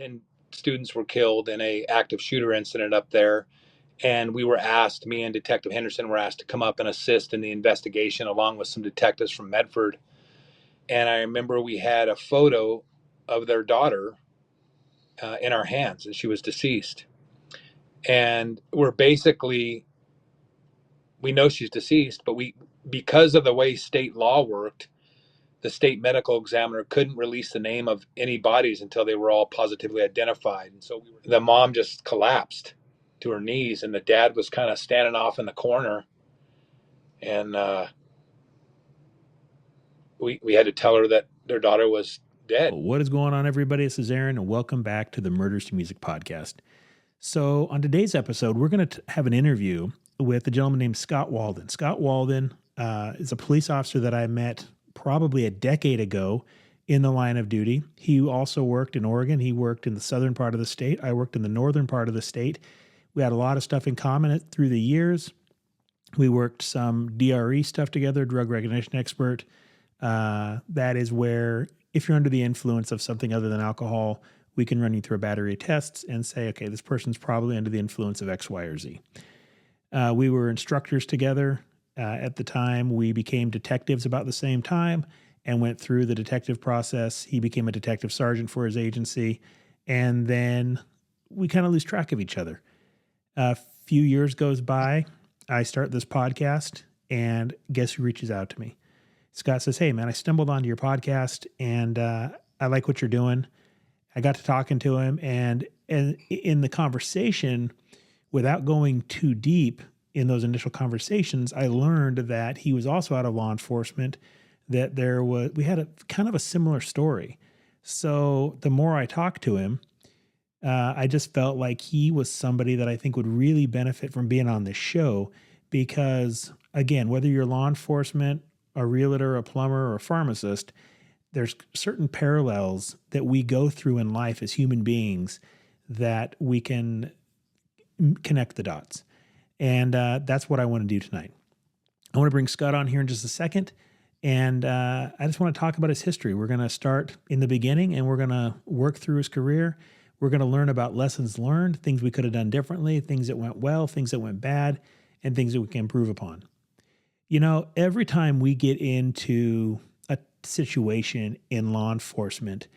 10 students were killed in a active shooter incident up there. And we were asked, me and Detective Henderson were asked to come up and assist in the investigation along with some detectives from Medford. And I remember we had a photo of their daughter in our hands, and she was deceased. And we know she's deceased, but because of the way state law worked, the state medical examiner couldn't release the name of any bodies until they were all positively identified. And so the mom just collapsed to her knees, and the dad was kind of standing off in the corner. And we had to tell her that their daughter was dead. What is going on, everybody? This is Aaron, and welcome back to the Murders to Music podcast. So on today's episode, we're going to have an interview with a gentleman named Scott Waldon. Scott Waldon is a police officer that I met probably a decade ago in the line of duty. He also worked in Oregon. He worked in the southern part of the state. I worked in the northern part of the state. We had a lot of stuff in common through the years. We worked some DRE stuff together, drug recognition expert. That is where, if you're under the influence of something other than alcohol, we can run you through a battery of tests and say, okay, this person's probably under the influence of X, Y, or Z. We were instructors together at the time. We became detectives about the same time and went through the detective process. He became a detective sergeant for his agency. And then we kind of lose track of each other. A few years goes by. I start this podcast, and guess who reaches out to me? Scott says, hey, man, I stumbled onto your podcast, and I like what you're doing. I got to talking to him, and in the conversation, without going too deep in those initial conversations, I learned that he was also out of law enforcement, that we had a kind of a similar story. So the more I talked to him, I just felt like he was somebody that I think would really benefit from being on this show because, again, whether you're law enforcement, a realtor, a plumber, or a pharmacist, there's certain parallels that we go through in life as human beings that we can connect the dots. And that's what I want to do tonight. I want to bring Scott on here in just a second. And I just want to talk about his history. We're going to start in the beginning and we're going to work through his career. We're going to learn about lessons learned, things we could have done differently, things that went well, things that went bad, and things that we can improve upon. You know, every time we get into a situation in law enforcement,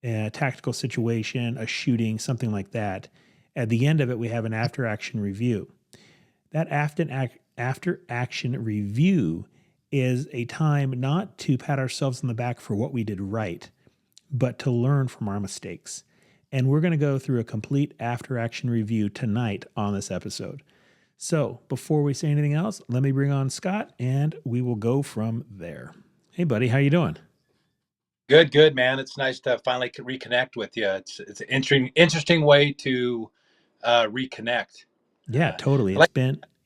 a tactical situation, a shooting, something like that, at the end of it, we have an after-action review. That after-action review is a time not to pat ourselves on the back for what we did right, but to learn from our mistakes. And we're going to go through a complete after-action review tonight on this episode. So before we say anything else, let me bring on Scott, and we will go from there. Hey, buddy, how you doing? Good, man. It's nice to finally reconnect with you. It's an interesting way to reconnect. Yeah, totally.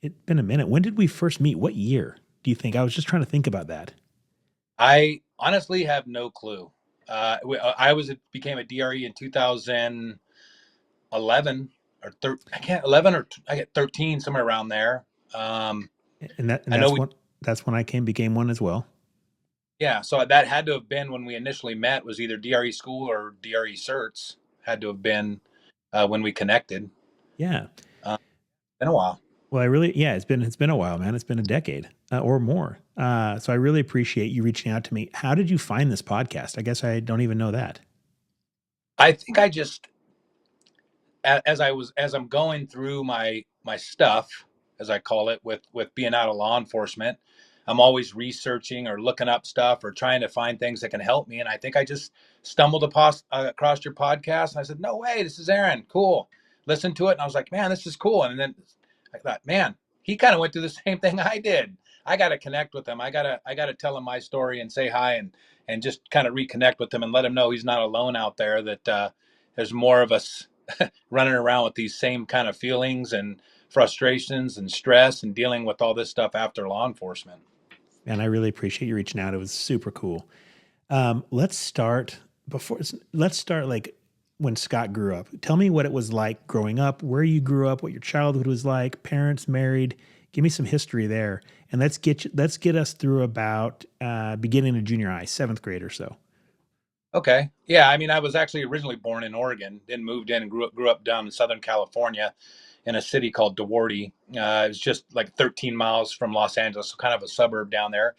It's been a minute. When did we first meet? What year do you think? I was just trying to think about that. I honestly have no clue. I became a DRE in 2011 or 13, somewhere around there. And that's when I became one as well. Yeah, so that had to have been when we initially met. Was either DRE school or DRE certs. Had to have been when we connected. Yeah, been a while. Well, it's been a while, man. It's been a decade or more. So I really appreciate you reaching out to me. How did you find this podcast? I guess I don't even know that. I think I just, as I'm going through my stuff, as I call it, with being out of law enforcement, I'm always researching or looking up stuff or trying to find things that can help me. And I think I just stumbled across your podcast, and I said, "No way, this is Aaron. Cool." Listened to it, and I was like, "Man, this is cool." And then I thought, "Man, he kind of went through the same thing I did. I got to connect with him. I gotta tell him my story and say hi and just kind of reconnect with him and let him know he's not alone out there. That there's more of us running around with these same kind of feelings and frustrations and stress and dealing with all this stuff after law enforcement." And I really appreciate you reaching out. It was super cool. Let's start like when Scott grew up. Tell me what it was like growing up, where you grew up, what your childhood was like, parents, married. Give me some history there. And let's get us through about beginning of junior high, 7th grade or so. Okay. Yeah. I mean, I was actually originally born in Oregon, then moved in and grew up down in Southern California in a city called DeWarty. It was just like 13 miles from Los Angeles, so kind of a suburb down there.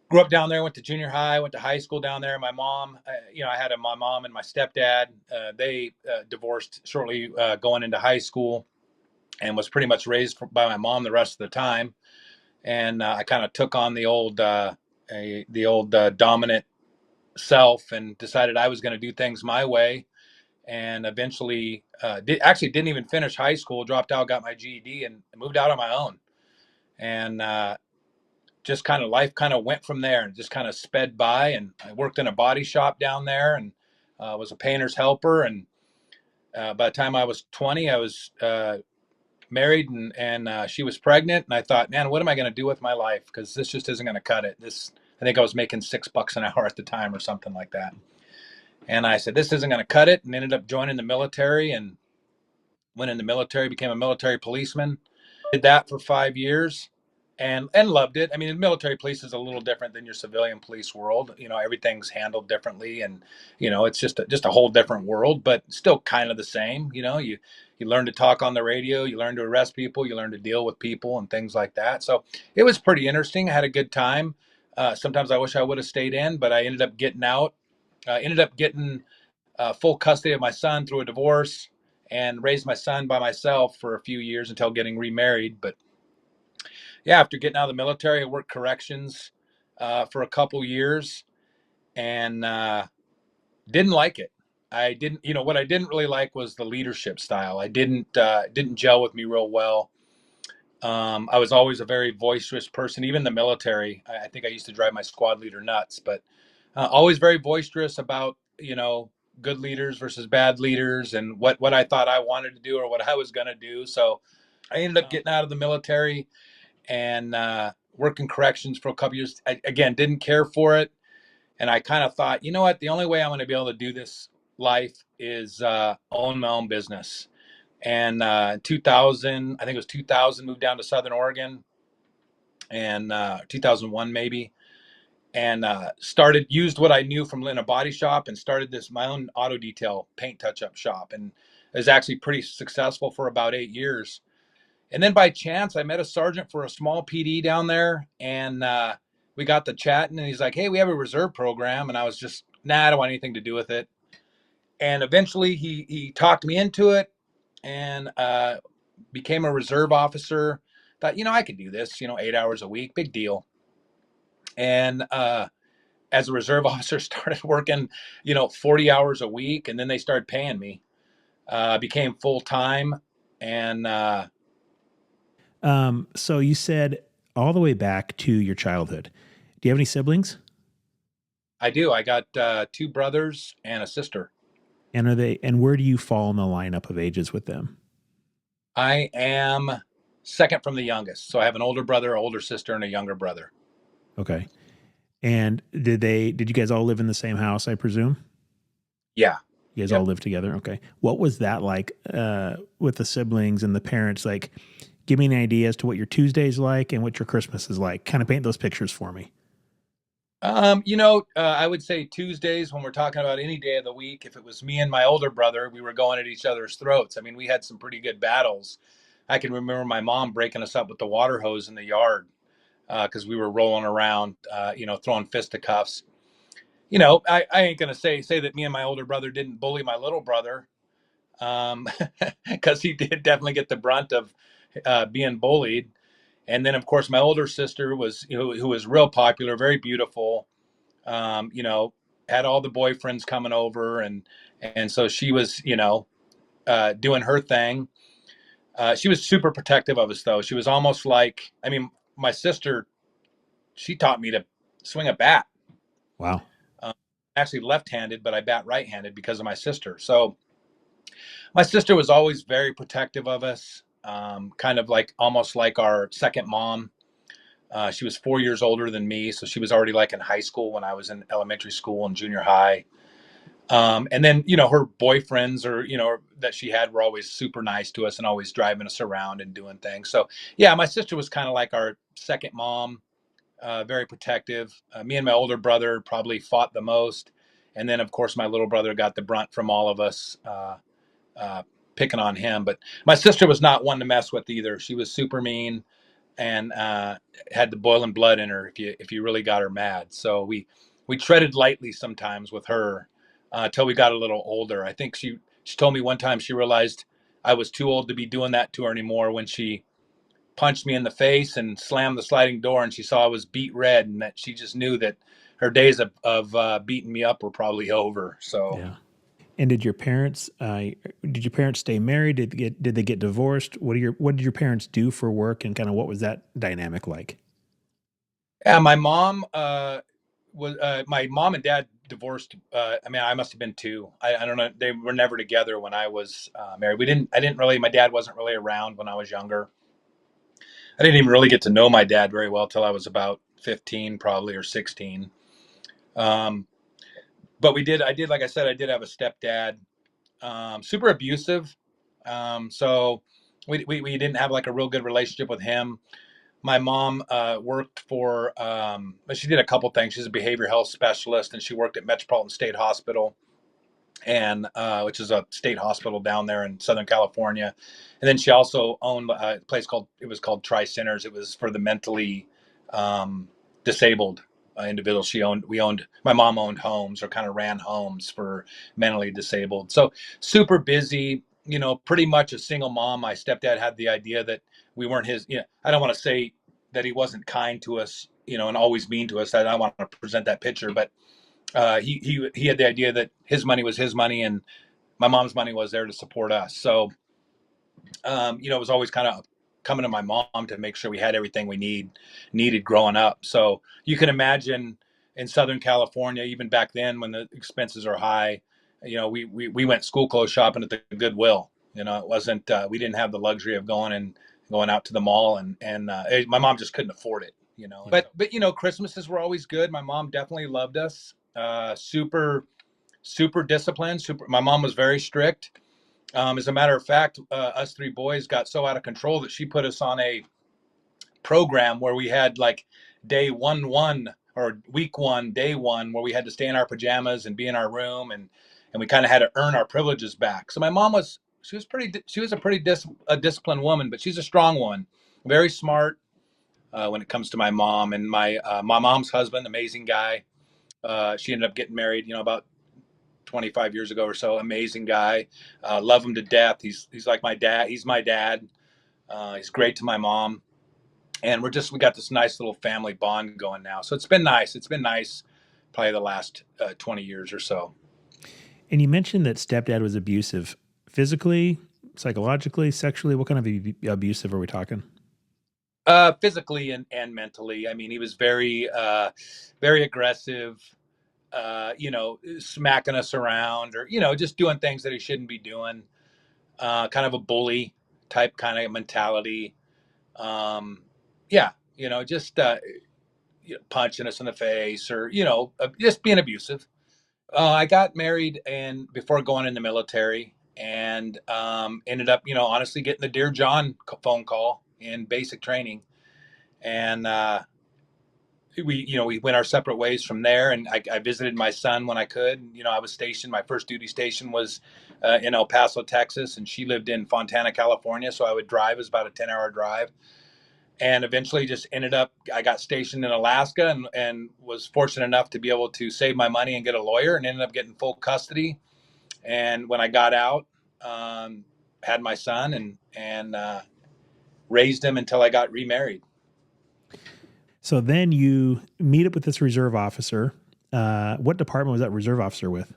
Grew up down there, went to junior high, went to high school down there. My mom, I had my mom and my stepdad. They divorced shortly going into high school, and was pretty much raised by my mom the rest of the time. And I kind of took on the old dominant self and decided I was going to do things my way. And eventually, actually didn't even finish high school. Dropped out, got my GED, and moved out on my own. And just kind of life kind of went from there and just kind of sped by. And I worked in a body shop down there and was a painter's helper. And by the time I was 20, I was married, and she was pregnant. And I thought, man, what am I going to do with my life? Because this just isn't going to cut it. I think I was making $6 an hour at the time or something like that. And I said, this isn't going to cut it, and ended up joining the military and went in the military, became a military policeman. Did that for 5 years and loved it. I mean, the military police is a little different than your civilian police world. Everything's handled differently, and it's just a whole different world, but still kind of the same. You learn to talk on the radio, you learn to arrest people, you learn to deal with people and things like that. So it was pretty interesting. I had a good time. Sometimes I wish I would have stayed in, but I ended up getting out. Ended up getting full custody of my son through a divorce, and raised my son by myself for a few years until getting remarried. But yeah, after getting out of the military, I worked corrections for a couple years, and didn't like it. I didn't, what I didn't really like was the leadership style. I didn't gel with me real well. I was always a very boisterous person, even in the military. I think I used to drive my squad leader nuts, but always very boisterous about good leaders versus bad leaders, and what I thought I wanted to do or what I was going to do. So I ended up getting out of the military and working corrections for a couple years. Again, didn't care for it, and I kind of thought, you know what, the only way I'm going to be able to do this life is own my own business. And 2000, I think it was 2000, moved down to Southern Oregon, and 2001 maybe, and used what I knew from in a body shop and started my own auto detail paint touch up shop, and it was actually pretty successful for about 8 years. And then by chance, I met a sergeant for a small PD down there, and we got to chatting, and he's like, "Hey, we have a reserve program," and I was just, "Nah, I don't want anything to do with it." And eventually, he talked me into it, and became a reserve officer. Thought, I could do this, 8 hours a week, big deal. And as a reserve officer, started working, 40 hours a week, and then they started paying me. Became full time, and So you said all the way back to your childhood. Do you have any siblings? I do. I got two brothers and a sister. And where do you fall in the lineup of ages with them? I am second from the youngest, so I have an older brother, older sister, and a younger brother. Okay. And did you guys all live in the same house, I presume? Yeah. You guys all Yep. live together? Okay. What was that like with the siblings and the parents? Like, give me an idea as to what your Tuesday's like and what your Christmas is like. Kind of paint those pictures for me. I would say Tuesdays, when we're talking about any day of the week, if it was me and my older brother, we were going at each other's throats. I mean, we had some pretty good battles. I can remember my mom breaking us up with the water hose in the yard because we were rolling around, throwing fisticuffs. I ain't gonna say that me and my older brother didn't bully my little brother, because he did definitely get the brunt of being bullied. And then, of course, my older sister who was real popular, very beautiful. Um, you know, had all the boyfriends coming over, and so she was, doing her thing. She was super protective of us, though. She was almost like, I mean, my sister, she taught me to swing a bat. Wow. Um, Actually, left-handed, but I bat right-handed because of my sister. So my sister was always very protective of us, kind of like almost like our second mom. She was 4 years older than me, so she was already like in high school when I was in elementary school and junior high. And then, her boyfriends that she had were always super nice to us and always driving us around and doing things. So, yeah, my sister was kind of like our second mom, very protective. Me and my older brother probably fought the most. And then, of course, my little brother got the brunt from all of us uh, picking on him. But my sister was not one to mess with either. She was super mean and had the boiling blood in her if you really got her mad. So we treaded lightly sometimes with her until we got a little older. I think she told me one time she realized I was too old to be doing that to her anymore when she punched me in the face and slammed the sliding door, and she saw I was beet red, and that she just knew that her days of beating me up were probably over. So Yeah. And did your parents stay married? Did they get divorced? What did your parents do for work, and kind of what was that dynamic like? yeah, my mom and dad divorced. I mean, I must have been two. I don't know. They were never together when I was married. I didn't really. My dad wasn't really around when I was younger. I didn't even really get to know my dad very well till I was about 15, probably, or 16. Um, but I did, like I said, I did have a stepdad, super abusive. So we didn't have like a real good relationship with him. My mom worked she did a couple things. She's a behavioral health specialist, and she worked at Metropolitan State Hospital, and which is a state hospital down there in Southern California. And then she also owned a place called Tri Centers. It was for the mentally um, disabled individuals. My mom owned homes, or kind of ran homes for mentally disabled. So super busy. Pretty much a single mom. My stepdad had the idea that we weren't his. I don't want to say that he wasn't kind to us, and always mean to us. I don't want to present that picture, but he had the idea that his money was his money, and my mom's money was there to support us. So it was always kind of coming to my mom to make sure we had everything we needed growing up. So you can imagine in Southern California, even back then when the expenses are high, we went school clothes shopping at the Goodwill. It wasn't we didn't have the luxury of going out to the mall, and my mom just couldn't afford it. But Christmases were always good. My mom definitely loved us. Super super disciplined. Super. My mom was very strict. As a matter of fact, us three boys got so out of control that she put us on a program where we had like day one or week one, day one, where we had to stay in our pajamas and be in our room, and we kind of had to earn our privileges back. So my mom was she was a pretty disciplined woman, but she's a strong one, very smart. When it comes to my mom and my mom's husband, amazing guy. She ended up getting married, about 25 years ago or so. Amazing guy. Love him to death. He's like my dad. He's my dad. He's great to my mom. And we got this nice little family bond going now. So it's been nice. It's been nice probably the last 20 years or so. And you mentioned that stepdad was abusive, physically, psychologically, sexually. What kind of abusive are we talking? Physically and mentally. I mean, he was very aggressive, smacking us around, or, just doing things that he shouldn't be doing. Kind of a bully type kind of mentality. Um, yeah, just punching us in the face, or just being abusive. I got married and before going in the military, and ended up, honestly getting the Dear John phone call in basic training, and we went our separate ways from there. And I visited my son when I could. I was stationed. My first duty station was in El Paso, Texas, and she lived in Fontana, California. So I would drive. It was about a 10-hour drive, and eventually just ended up, I got stationed in Alaska, and was fortunate enough to be able to save my money and get a lawyer, and ended up getting full custody. And when I got out, had my son, and raised him until I got remarried. So then you meet up with this reserve officer. What department was that reserve officer with?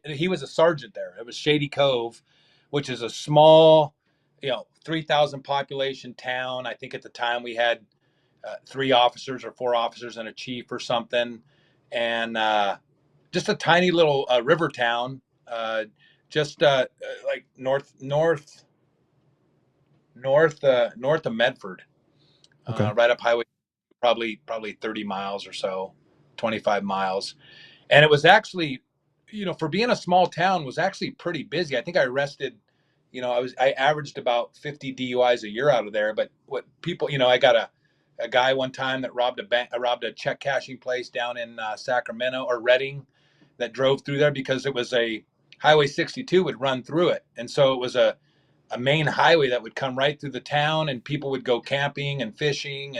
He was a sergeant there. It was Shady Cove, which is a small, 3,000 population town. I think at the time we had three officers or four officers and a chief or something, and just a tiny little river town, just like north of Medford, Okay. right up highway, probably 30 miles or so, 25 miles. And it was actually, for being a small town, was actually pretty busy. I think I arrested, I averaged about 50 DUIs a year out of there. But what people, I got a guy one time that robbed a check cashing place down in Sacramento or Redding. that drove through there because it was a Highway 62 would run through it. And so it was a main highway that would come right through the town, and people would go camping and fishing,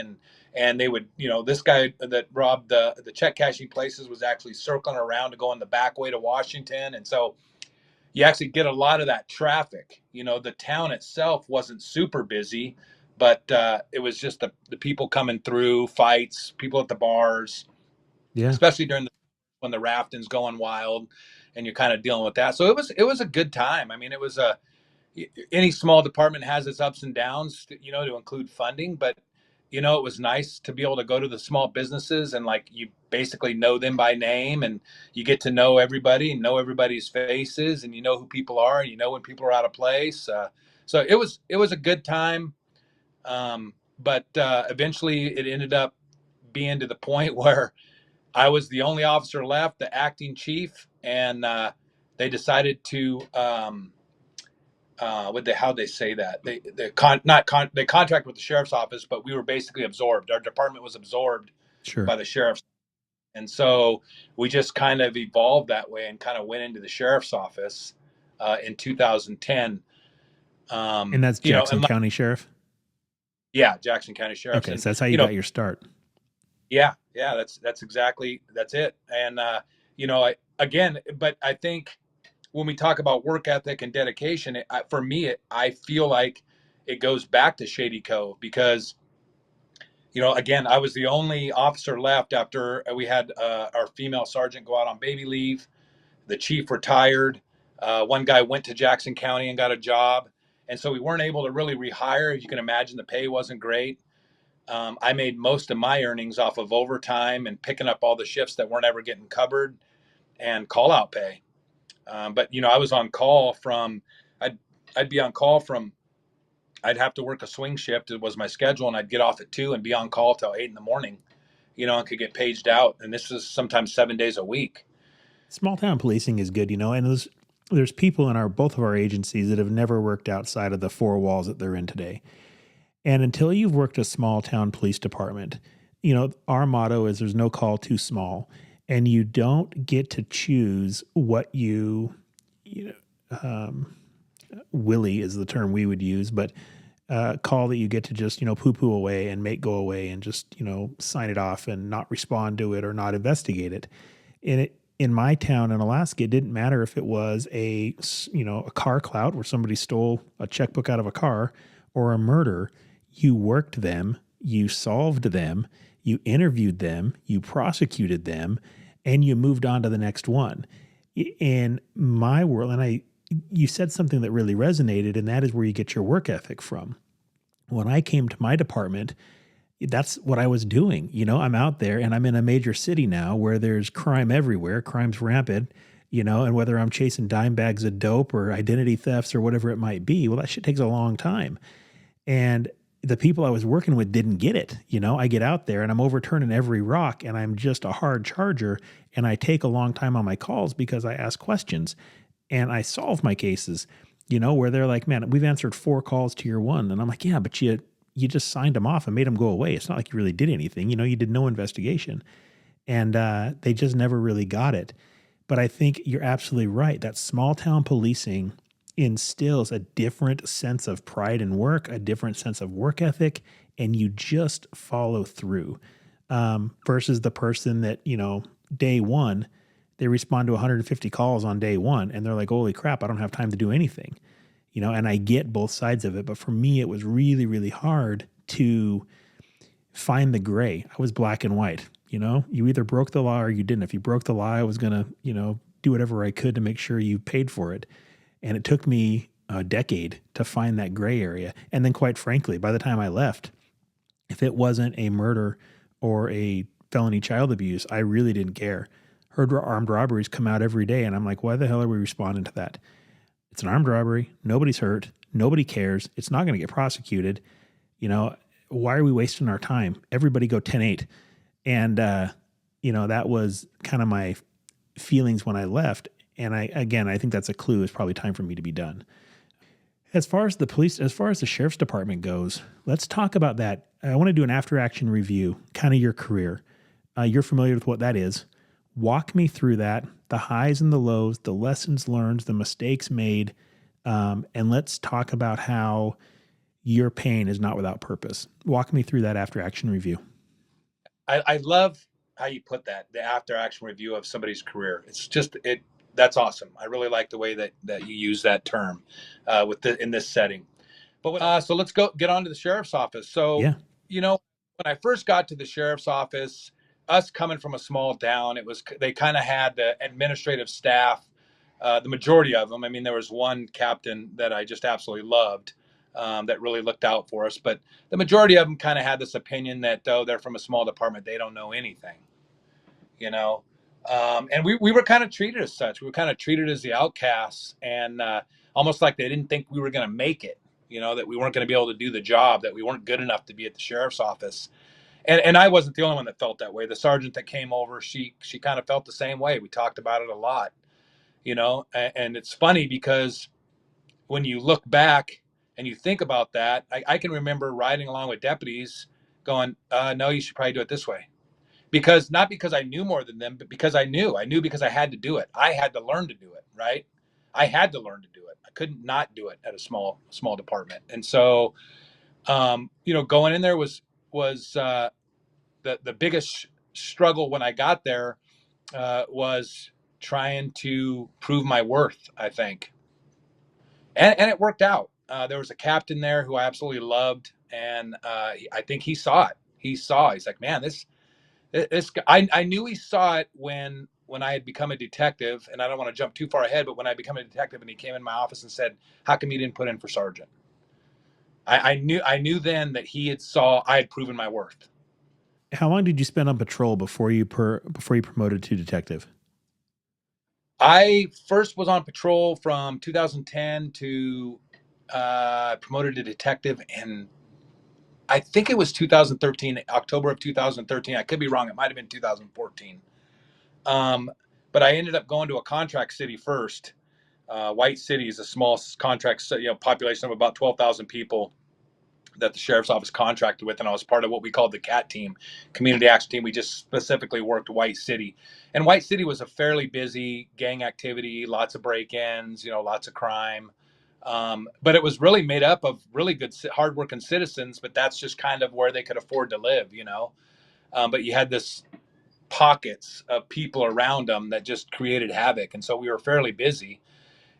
and they would, this guy that robbed the check cashing places was actually circling around to go on the back way to Washington. And so you actually get a lot of that traffic. The town itself wasn't super busy, but it was just the people coming through, fights, people at the bars, Yeah. especially when the rafting's going wild, and you're kind of dealing with that. So it was a good time. I mean, it was any small department has its ups and downs, to include funding, but it was nice to be able to go to the small businesses and like you basically know them by name, and you get to know everybody and know everybody's faces, and you know who people are, and you know when people are out of place. So it was a good time. But eventually it ended up being to the point where I was the only officer left, the acting chief, and they decided to how'd they say that they contract with the sheriff's office, but we were basically absorbed. Our department was absorbed Sure. by the sheriff's, and so we just kind of evolved that way and kind of went into the sheriff's office in 2010. And that's Jackson And like, County Sheriff? yeah, Jackson County Sheriff's, Okay, and so that's how you got your start. yeah, that's it. And but I think when we talk about work ethic and dedication, for me, I feel like it goes back to Shady Cove because, again, I was the only officer left after we had our female sergeant go out on baby leave. The chief retired. One guy went to Jackson County and got a job. And so we weren't able to really rehire. You can imagine the pay wasn't great. I made most of my earnings off of overtime and picking up all the shifts that weren't ever getting covered and call out pay. But I was on call I'd I'd be on call from I'd have to work a swing shift. It was my schedule, and I'd get off at 2 and be on call till 8 in the morning. And could get paged out. And this was sometimes 7 days a week. Small town policing is good, and there's people in both of our agencies that have never worked outside of the four walls that they're in today. And until you've worked a small town police department, our motto is there's no call too small, and you don't get to choose what willy is the term we would use, but call that you get to just, poo-poo away and make go away and just, sign it off and not respond to it or not investigate it. In my town in Alaska, it didn't matter if it was a car clout where somebody stole a checkbook out of a car or a murder. You worked them, you solved them, you interviewed them, you prosecuted them, and you moved on to the next one. In my world, and you said something that really resonated, and that is where you get your work ethic from. When I came to my department, that's what I was doing. I'm out there and I'm in a major city now where there's crime everywhere. Crime's rampant, and whether I'm chasing dime bags of dope or identity thefts or whatever it might be, well, that shit takes a long time. And the people I was working with didn't get it. I get out there and I'm overturning every rock and I'm just a hard charger, and I take a long time on my calls because I ask questions and I solve my cases, where they're like, man, we've answered 4 calls to your 1. And I'm like, yeah, but you just signed them off and made them go away. It's not like you really did anything. You did no investigation. And they just never really got it. But I think you're absolutely right. That small town policing instills a different sense of pride in work, a different sense of work ethic, and you just follow through. Versus the person that, day one, they respond to 150 calls on day 1 and they're like, holy crap, I don't have time to do anything. And I get both sides of it. But for me, it was really, really hard to find the gray. I was black and white. You either broke the law or you didn't. If you broke the law, I was going to, do whatever I could to make sure you paid for it. And it took me a decade to find that gray area. And then quite frankly, by the time I left, if it wasn't a murder or a felony child abuse, I really didn't care. Heard armed robberies come out every day. And I'm like, why the hell are we responding to that? It's an armed robbery. Nobody's hurt. Nobody cares. It's not going to get prosecuted. Why are we wasting our time? Everybody go 10-8. And, that was kind of my feelings when I left. And I think that's a clue. It's probably time for me to be done. As far as the sheriff's department goes, let's talk about that. I want to do an after action review, kind of your career. You're familiar with what that is. Walk me through that, the highs and the lows, the lessons learned, the mistakes made, and let's talk about how your pain is not without purpose. Walk me through that after action review. I love how you put that, the after action review of somebody's career. It's just it that's awesome. I really like the way that you use that term in this setting. So let's go get on to the sheriff's office. So, Yeah. when I first got to the sheriff's office, us coming from a small town, they kind of had the administrative staff, the majority of them. I mean, there was one captain that I just absolutely loved, that really looked out for us, but the majority of them kind of had this opinion that though they're from a small department, they don't know anything, you know. And we were kind of treated as such. We were kind of treated as the outcasts, and almost like they didn't think we were going to make it. That we weren't going to be able to do the job, that we weren't good enough to be at the sheriff's office. And I wasn't the only one that felt that way. The sergeant that came over, she kind of felt the same way. We talked about it a lot, and it's funny because when you look back and you think about that, I can remember riding along with deputies going, no, you should probably do it this way. Because not because I knew more than them, but because I knew because I had to do it. I had to learn to do it. Right. I had to learn to do it. I couldn't not do it at a small department. And so, going in there was the biggest struggle when I got there, was trying to prove my worth, I think. And it worked out. There was a captain there who I absolutely loved. And I think he saw it. He's like, man, I knew he saw it when I had become a detective, and I don't want to jump too far ahead, but when I became a detective and he came in my office and said, how come you didn't put in for sergeant? I knew then that I had proven my worth. How long did you spend on patrol before you promoted to detective? I first was on patrol from 2010 to promoted to detective in, I think it was 2013, October of 2013. I could be wrong. It might have been 2014. Um, but I ended up going to a contract city first. White City is a small contract, population of about 12,000 people that the sheriff's office contracted with, and I was part of what we called the CAT team, Community Action Team. We just specifically worked White City, and White City was a fairly busy gang activity, lots of break-ins, lots of crime. But it was really made up of really good, hardworking citizens. But that's just kind of where they could afford to live. But you had this pockets of people around them that just created havoc, and so we were fairly busy.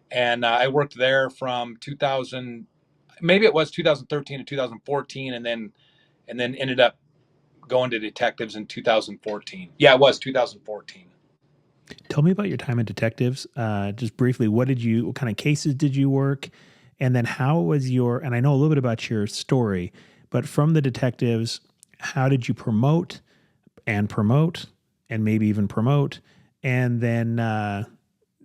And I worked there from 2000, maybe it was 2013 to 2014, and then ended up going to detectives in 2014. Yeah, it was 2014. Tell me about your time at detectives. Just briefly, what kind of cases did you work? And then how was and I know a little bit about your story, but from the detectives, how did you promote and maybe even promote? And then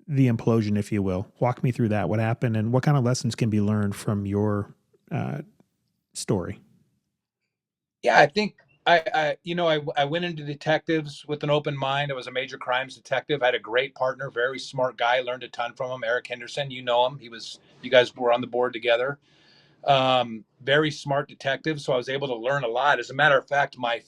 the implosion, if you will. Walk me through that. What happened and what kind of lessons can be learned from your story? Yeah, I think I went into detectives with an open mind. I was a major crimes detective. I had a great partner, very smart guy. Learned a ton from him. Eric Henderson, you know him. You guys were on the board together. Very smart detective. So I was able to learn a lot. As a matter of fact, my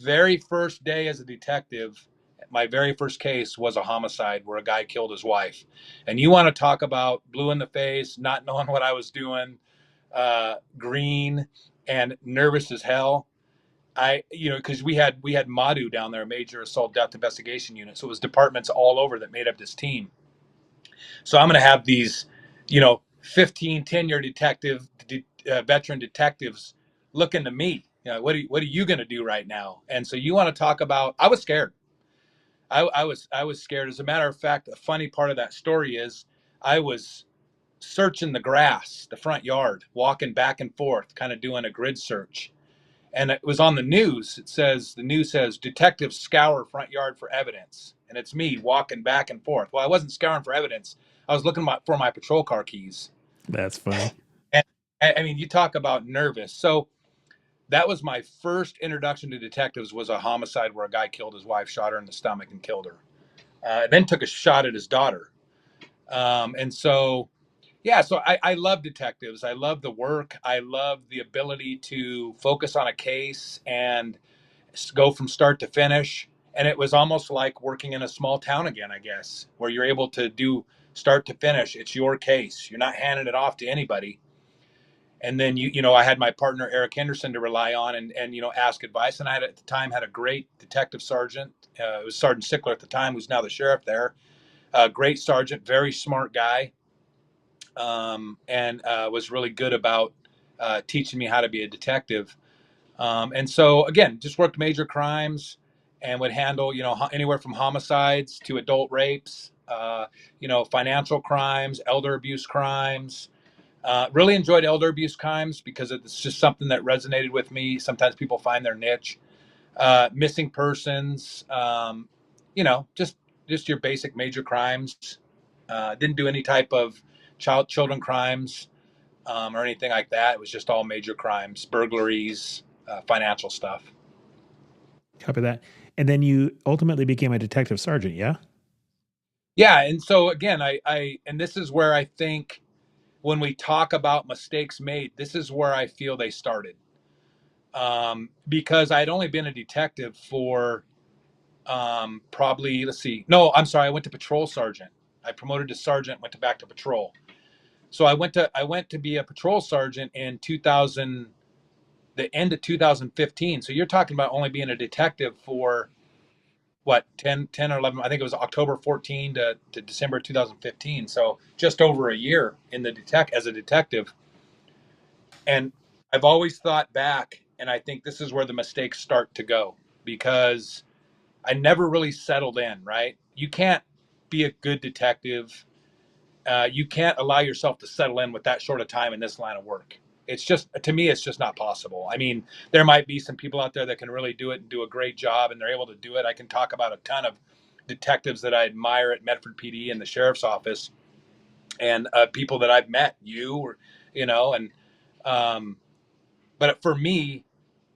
very first day as a detective, my very first case was a homicide where a guy killed his wife. And you want to talk about blue in the face, not knowing what I was doing, green and nervous as hell. Because we had MADU down there, Major Assault Death Investigation Unit. So it was departments all over that made up this team. So I'm going to have these, 15, 10-year veteran detectives looking to me. What are you going to do right now? And so you want to talk about, I was scared. I was scared. As a matter of fact, the funny part of that story is I was searching the grass, the front yard, walking back and forth, kind of doing a grid search. And it was on the news. The news says detectives scour front yard for evidence. And it's me walking back and forth. Well, I wasn't scouring for evidence. I was looking for my patrol car keys. That's funny. And I mean, you talk about nervous. So that was my first introduction to detectives, was a homicide where a guy killed his wife, shot her in the stomach and killed her. Then took a shot at his daughter. And so, yeah, so I love detectives. I love the work. I love the ability to focus on a case and go from start to finish And it was almost like working in a small town again, I guess, where you're able to do start to finish. It's your case. You're not handing it off to anybody. And then I had my partner Eric Henderson to rely on and ask advice. And I had, at the time, had a great detective sergeant. It was Sergeant Sickler at the time, who's now the sheriff there. Great sergeant, very smart guy, and was really good about teaching me how to be a detective. And so again, just worked major crimes and would handle, anywhere from homicides to adult rapes, financial crimes, elder abuse crimes. Really enjoyed elder abuse crimes because it's just something that resonated with me. Sometimes people find their niche. Missing persons, just your basic major crimes. Didn't do any type of children crimes or anything like that. It was just all major crimes, burglaries, financial stuff. Copy that. And then you ultimately became a detective sergeant, yeah? Yeah, and so again, and this is where I think when we talk about mistakes made, this is where I feel they started. Because I'd only been a detective for probably, let's see, no, I'm sorry, I went to patrol sergeant. I promoted to sergeant, went back to patrol. So I went to be a patrol sergeant in 2000, the end of 2015. So you're talking about only being a detective for what, 10 or 11, I think it was October 14 to December 2015. So just over a year in the as a detective. And I've always thought back, and I think this is where the mistakes start to go, because I never really settled in, right? You can't be a good detective. You can't allow yourself to settle in with that short of time in this line of work. It's just, to me, it's just not possible. I mean, there might be some people out there that can really do it and do a great job, and they're able to do it. I can talk about a ton of detectives that I admire at Medford PD and the sheriff's office, and people that I've met, and um, but for me,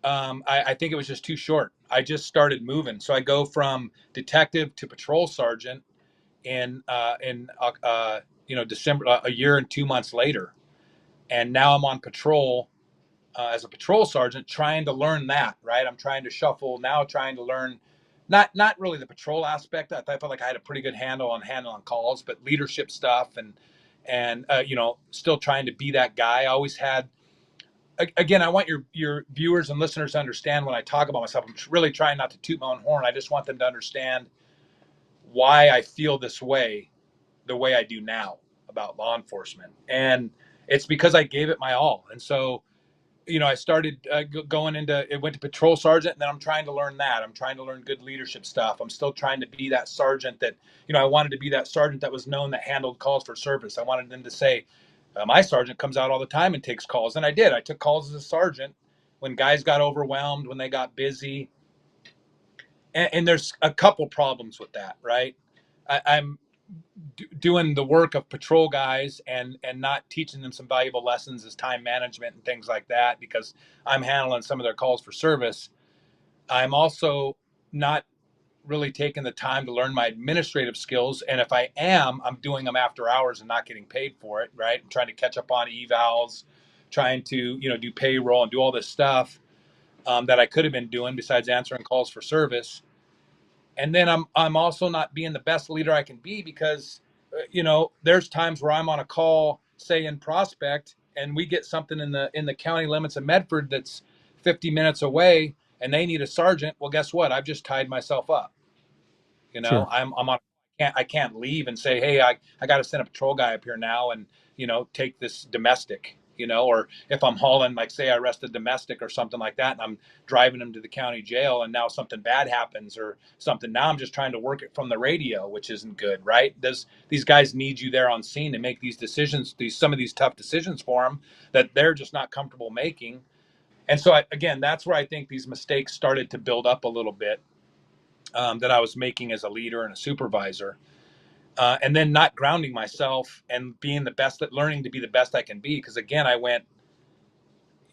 I think it was just too short. I just started moving, so I go from detective to patrol sergeant in December, a year and 2 months later, and now I'm on patrol as a patrol sergeant, trying to learn that. Right, I'm trying to shuffle now, trying to learn not really the patrol aspect. I felt like I had a pretty good handle on handling calls, but leadership stuff and still trying to be that guy. I always had. Again, I want your viewers and listeners to understand when I talk about myself. I'm really trying not to toot my own horn. I just want them to understand why I feel this way, the way I do now about law enforcement. And it's because I gave it my all. And so, I started going into it, went to patrol sergeant, and then I'm trying to learn that. I'm trying to learn good leadership stuff. I'm still trying to be that sergeant that, I wanted to be that sergeant that was known, that handled calls for service. I wanted them to say, my sergeant comes out all the time and takes calls. And I did. I took calls as a sergeant when guys got overwhelmed, when they got busy. And there's a couple problems with that, right? I'm doing the work of patrol guys and not teaching them some valuable lessons as time management and things like that, because I'm handling some of their calls for service. I'm also not really taking the time to learn my administrative skills, and if I am, I'm doing them after hours and not getting paid for it. Right, I'm trying to catch up on evals, trying to do payroll and do all this stuff that I could have been doing besides answering calls for service. And then I'm also not being the best leader I can be, because there's times where I'm on a call, say in Prospect, and we get something in the county limits of Medford that's 50 minutes away, and they need a sergeant. Well, guess what? I've just tied myself up. Sure. I'm on. I can't leave and say, hey, I got to send a patrol guy up here now and take this domestic. Or if I'm hauling, like, say I arrest a domestic or something like that, and I'm driving them to the county jail, and now something bad happens or something. Now I'm just trying to work it from the radio, which isn't good, right? These guys need you there on scene to make these decisions, some of these tough decisions for them that they're just not comfortable making. And so again, that's where I think these mistakes started to build up a little bit, that I was making as a leader and a supervisor, and then not grounding myself and being the best at learning to be the best I can be. Because again, I went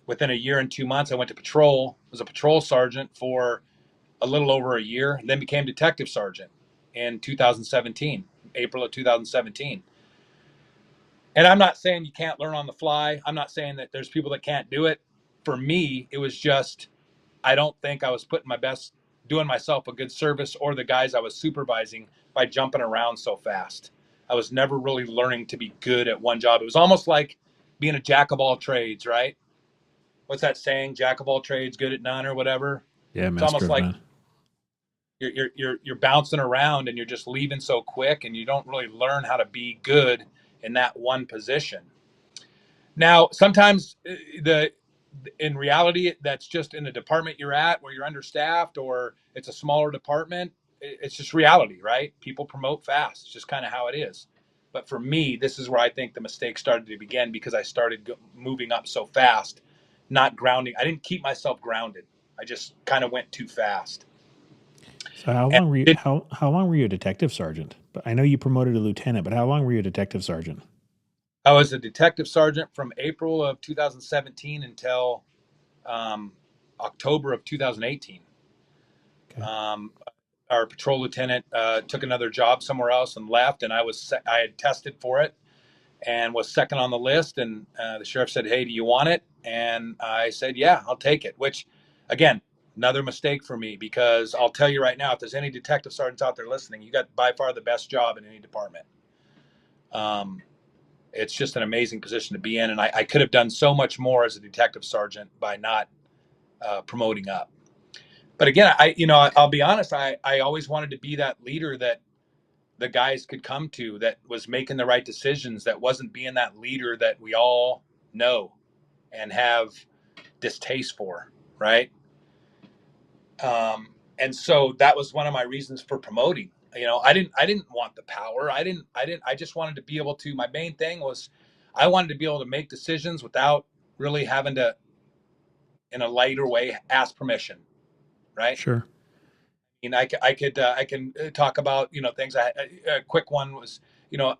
within a year and 2 months. I went to patrol, was a patrol sergeant for a little over a year, and then became detective sergeant in 2017, April of 2017. And I'm not saying you can't learn on the fly. I'm not saying that there's people that can't do it. For me, it was just, I don't think I was putting my best doing myself a good service or the guys I was supervising by jumping around so fast. I was never really learning to be good at one job. It was almost like being a jack of all trades, right? What's that saying? Jack of all trades, good at none, or whatever. Yeah, It's master almost of like none. you're bouncing around and you're just leaving so quick, and you don't really learn how to be good in that one position. Now, sometimes the in reality, that's just in the department you're at where you're understaffed, or it's a smaller department. It's just reality, right? People promote fast. It's just kind of how it is. But for me, this is where I think the mistake started to begin, because I started moving up so fast, not grounding. I didn't keep myself grounded. I just kind of went too fast. So how And long were you it, how long were you a detective sergeant? But I know you promoted to lieutenant, but how long were you a detective sergeant? I was a detective sergeant from April of 2017 until um, October of 2018. Okay. Um, our patrol lieutenant took another job somewhere else and left, and I had tested for it and was second on the list. And the sheriff said, "Hey, do you want it?" And I said, "Yeah, I'll take it." Which, again, another mistake for me, because I'll tell you right now, if there's any detective sergeants out there listening, you got by far the best job in any department. Um, it's just an amazing position to be in, and I could have done so much more as a detective sergeant by not promoting up. But again, I'll be honest. I always wanted to be that leader that the guys could come to, that was making the right decisions, that wasn't being that leader that we all know and have distaste for, right? And so that was one of my reasons for promoting. I didn't want the power. I just wanted to be able to, my main thing was I wanted to be able to make decisions without really having to, in a lighter way, ask permission, right? Sure. I can talk about things. A quick one was, you know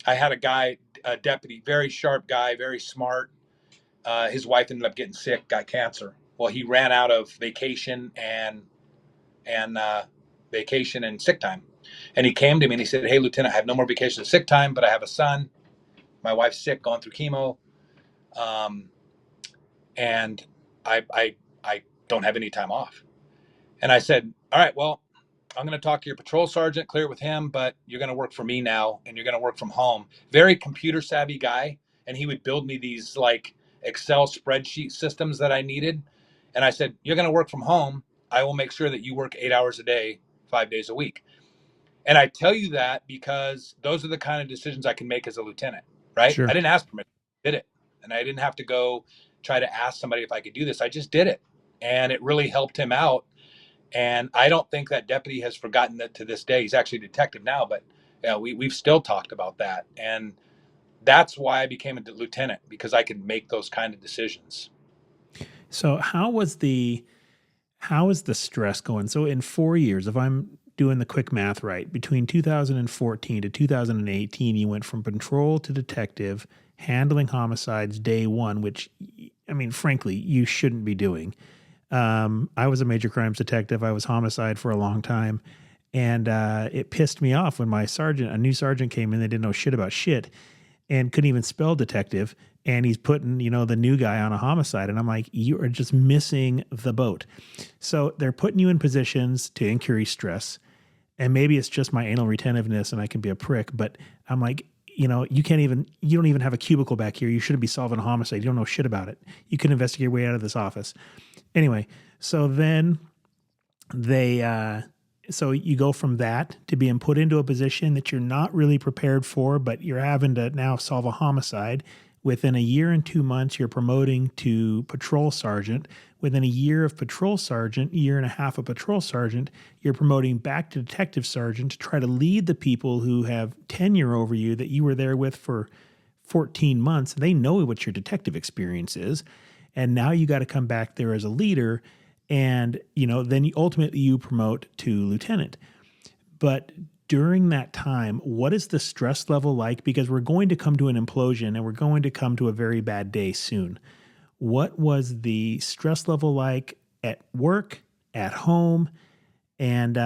I had a guy, a deputy, very sharp guy, very smart. His wife ended up getting sick, got cancer. Well, he ran out of and vacation and sick time, and he came to me and he said, "Hey, Lieutenant, I have no more vacation and sick time, but I have a son. My wife's sick, going through chemo, um, and I don't have any time off." And I said, "All right, well, I'm going to talk to your patrol sergeant, clear it with him, but you're going to work for me now, and you're going to work from home." Very computer savvy guy, and he would build me these like Excel spreadsheet systems that I needed. And I said, "You're going to work from home. I will make sure that you work 8 hours a day, 5 days a week." And I tell you that because those are the kind of decisions I can make as a lieutenant, right? I Sure. didn't ask permission, I did it, and I didn't have to go try to ask somebody if I could do this. I just did it, and it really helped him out. And I don't think that deputy has forgotten that to this day. He's actually a detective now, but we've still talked about that. And that's why I became a lieutenant, because I could make those kind of decisions. So how is the stress going? So in 4 years, if I'm doing the quick math right, between 2014 to 2018, you went from patrol to detective, handling homicides day one, which I mean, frankly, you shouldn't be doing. I was a major crimes detective. I was homicide for a long time. And it pissed me off when a new sergeant came in. They didn't know shit about shit and couldn't even spell detective. And he's putting, the new guy on a homicide. And I'm like, you are just missing the boat. So they're putting you in positions to increase stress. And maybe it's just my anal retentiveness and I can be a prick, but I'm like, you don't even have a cubicle back here. You shouldn't be solving a homicide. You don't know shit about it. You can investigate your way out of this office. Anyway, so then so you go from that to being put into a position that you're not really prepared for, but you're having to now solve a homicide. Within a year and 2 months, you're promoting to patrol sergeant. Within a year of patrol sergeant, year and a half of patrol sergeant, you're promoting back to detective sergeant to try to lead the people who have tenure over you that you were there with for 14 months. They know what your detective experience is. And now you got to come back there as a leader. And, then ultimately you promote to lieutenant. But during that time, what is the stress level like? Because we're going to come to an implosion and we're going to come to a very bad day soon. What was the stress level like at work, at home? And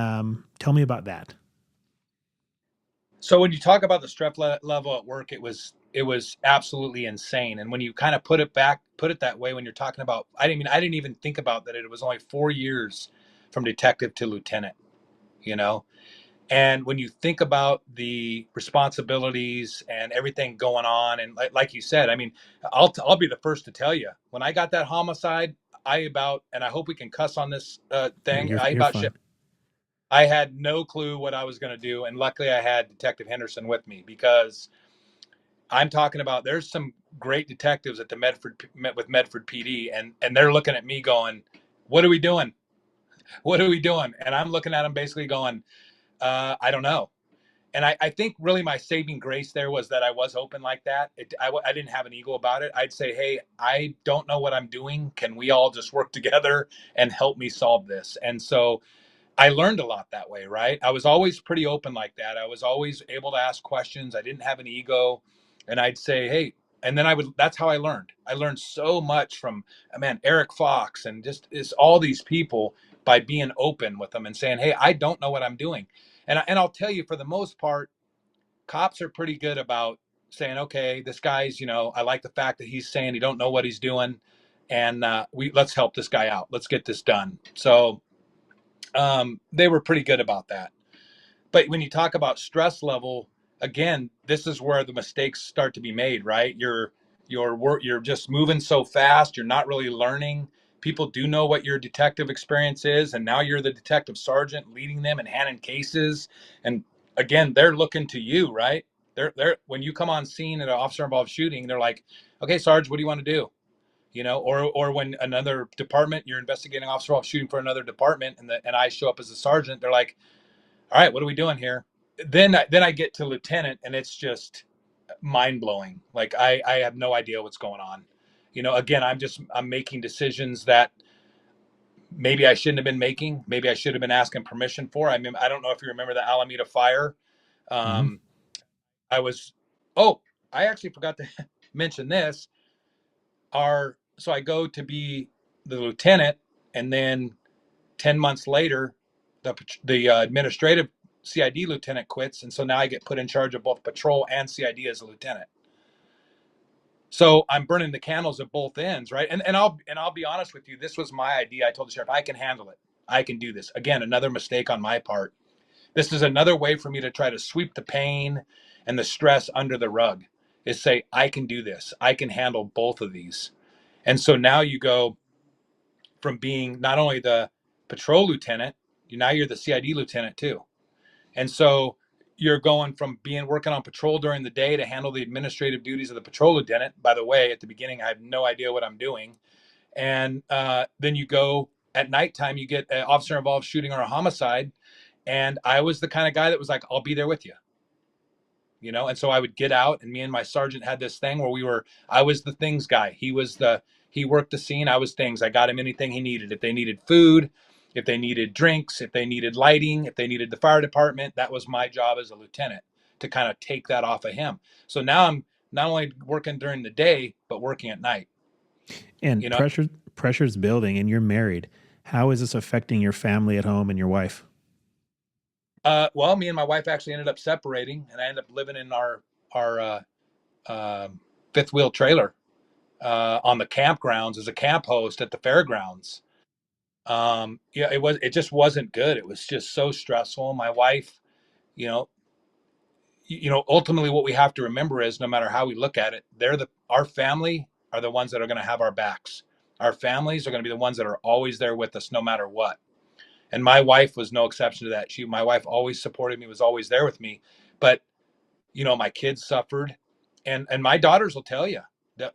tell me about that. So when you talk about the stress level at work, it was absolutely insane. And when you kind of put it that way, when you're talking about, I didn't even think about that. It was only 4 years from detective to lieutenant, you know. And when you think about the responsibilities and everything going on, and like you said, I mean, I'll be the first to tell you, when I got that homicide, and I hope we can cuss on this thing, I You're about fine. shit. I had no clue what I was going to do, and luckily I had Detective Henderson with me, because I'm talking about, there's some great detectives at the Medford PD, and they're looking at me going, "What are we doing? What are we doing?" And I'm looking at them basically going, "I don't know." And I think really my saving grace there was that I was open like that. I didn't have an ego about it. I'd say, "Hey, I don't know what I'm doing. Can we all just work together and help me solve this?" And so I learned a lot that way, right? I was always pretty open like that. I was always able to ask questions. I didn't have an ego. And I'd say, "Hey," and then that's how I learned. I learned so much from, man, Eric Fox, and just is all these people, by being open with them and saying, "Hey, I don't know what I'm doing." And I'll tell you, for the most part, cops are pretty good about saying, "Okay, this guy's, I like the fact that he's saying he don't know what he's doing. And let's help this guy out. Let's get this done." So they were pretty good about that. But when you talk about stress level, again, this is where the mistakes start to be made, right? You're just moving so fast, you're not really learning. People do know what your detective experience is, and now you're the detective sergeant leading them and handling cases. And again, they're looking to you, right? They're when you come on scene at an officer involved shooting, they're like, "Okay, Sarge, what do you want to do?" Or when another department, you're investigating officer involved shooting for another department, and I show up as a sergeant, they're like, "All right, what are we doing here?" Then I get to lieutenant, and it's just mind blowing. Like I have no idea what's going on. Again, I'm making decisions that maybe I shouldn't have been making. Maybe I should have been asking permission for. I mean, I don't know if you remember the Alameda fire. Mm-hmm. Um, I was, oh, I actually forgot to mention this. So I go to be the lieutenant, and then 10 months later, the administrative CID lieutenant quits. And so now I get put in charge of both patrol and CID as a lieutenant. So I'm burning the candles at both ends, right? And I'll be honest with you, this was my idea. I told the sheriff, "I can handle it. I can do this." Again, another mistake on my part. This is another way for me to try to sweep the pain and the stress under the rug, is say, "I can do this. I can handle both of these." And so now you go from being not only the patrol lieutenant, now you're the CID lieutenant too. And so you're going from working on patrol during the day to handle the administrative duties of the patrol lieutenant. By the way, at the beginning, I have no idea what I'm doing. And then you go at nighttime, you get an officer involved shooting or a homicide. And I was the kind of guy that was like, "I'll be there with you." And so I would get out, and me and my sergeant had this thing where I was the things guy. He worked the scene. I was things. I got him anything he needed. If they needed food, if they needed drinks, if they needed lighting, if they needed the fire department, that was my job as a lieutenant, to kind of take that off of him. So now I'm not only working during the day, but working at night, And you know. pressure's building, and you're married. How is this affecting your family at home and your wife? Well, me and my wife actually ended up separating, and I ended up living in our fifth wheel trailer on the campgrounds as a camp host at the fairgrounds. Yeah, it just wasn't good. It was just so stressful. My wife, you know, ultimately what we have to remember is, no matter how we look at it, our family are the ones that are going to have our backs. Our families are going to be the ones that are always there with us no matter what. And my wife was no exception to that. My wife always supported me, was always there with me. But my kids suffered, and my daughters will tell you.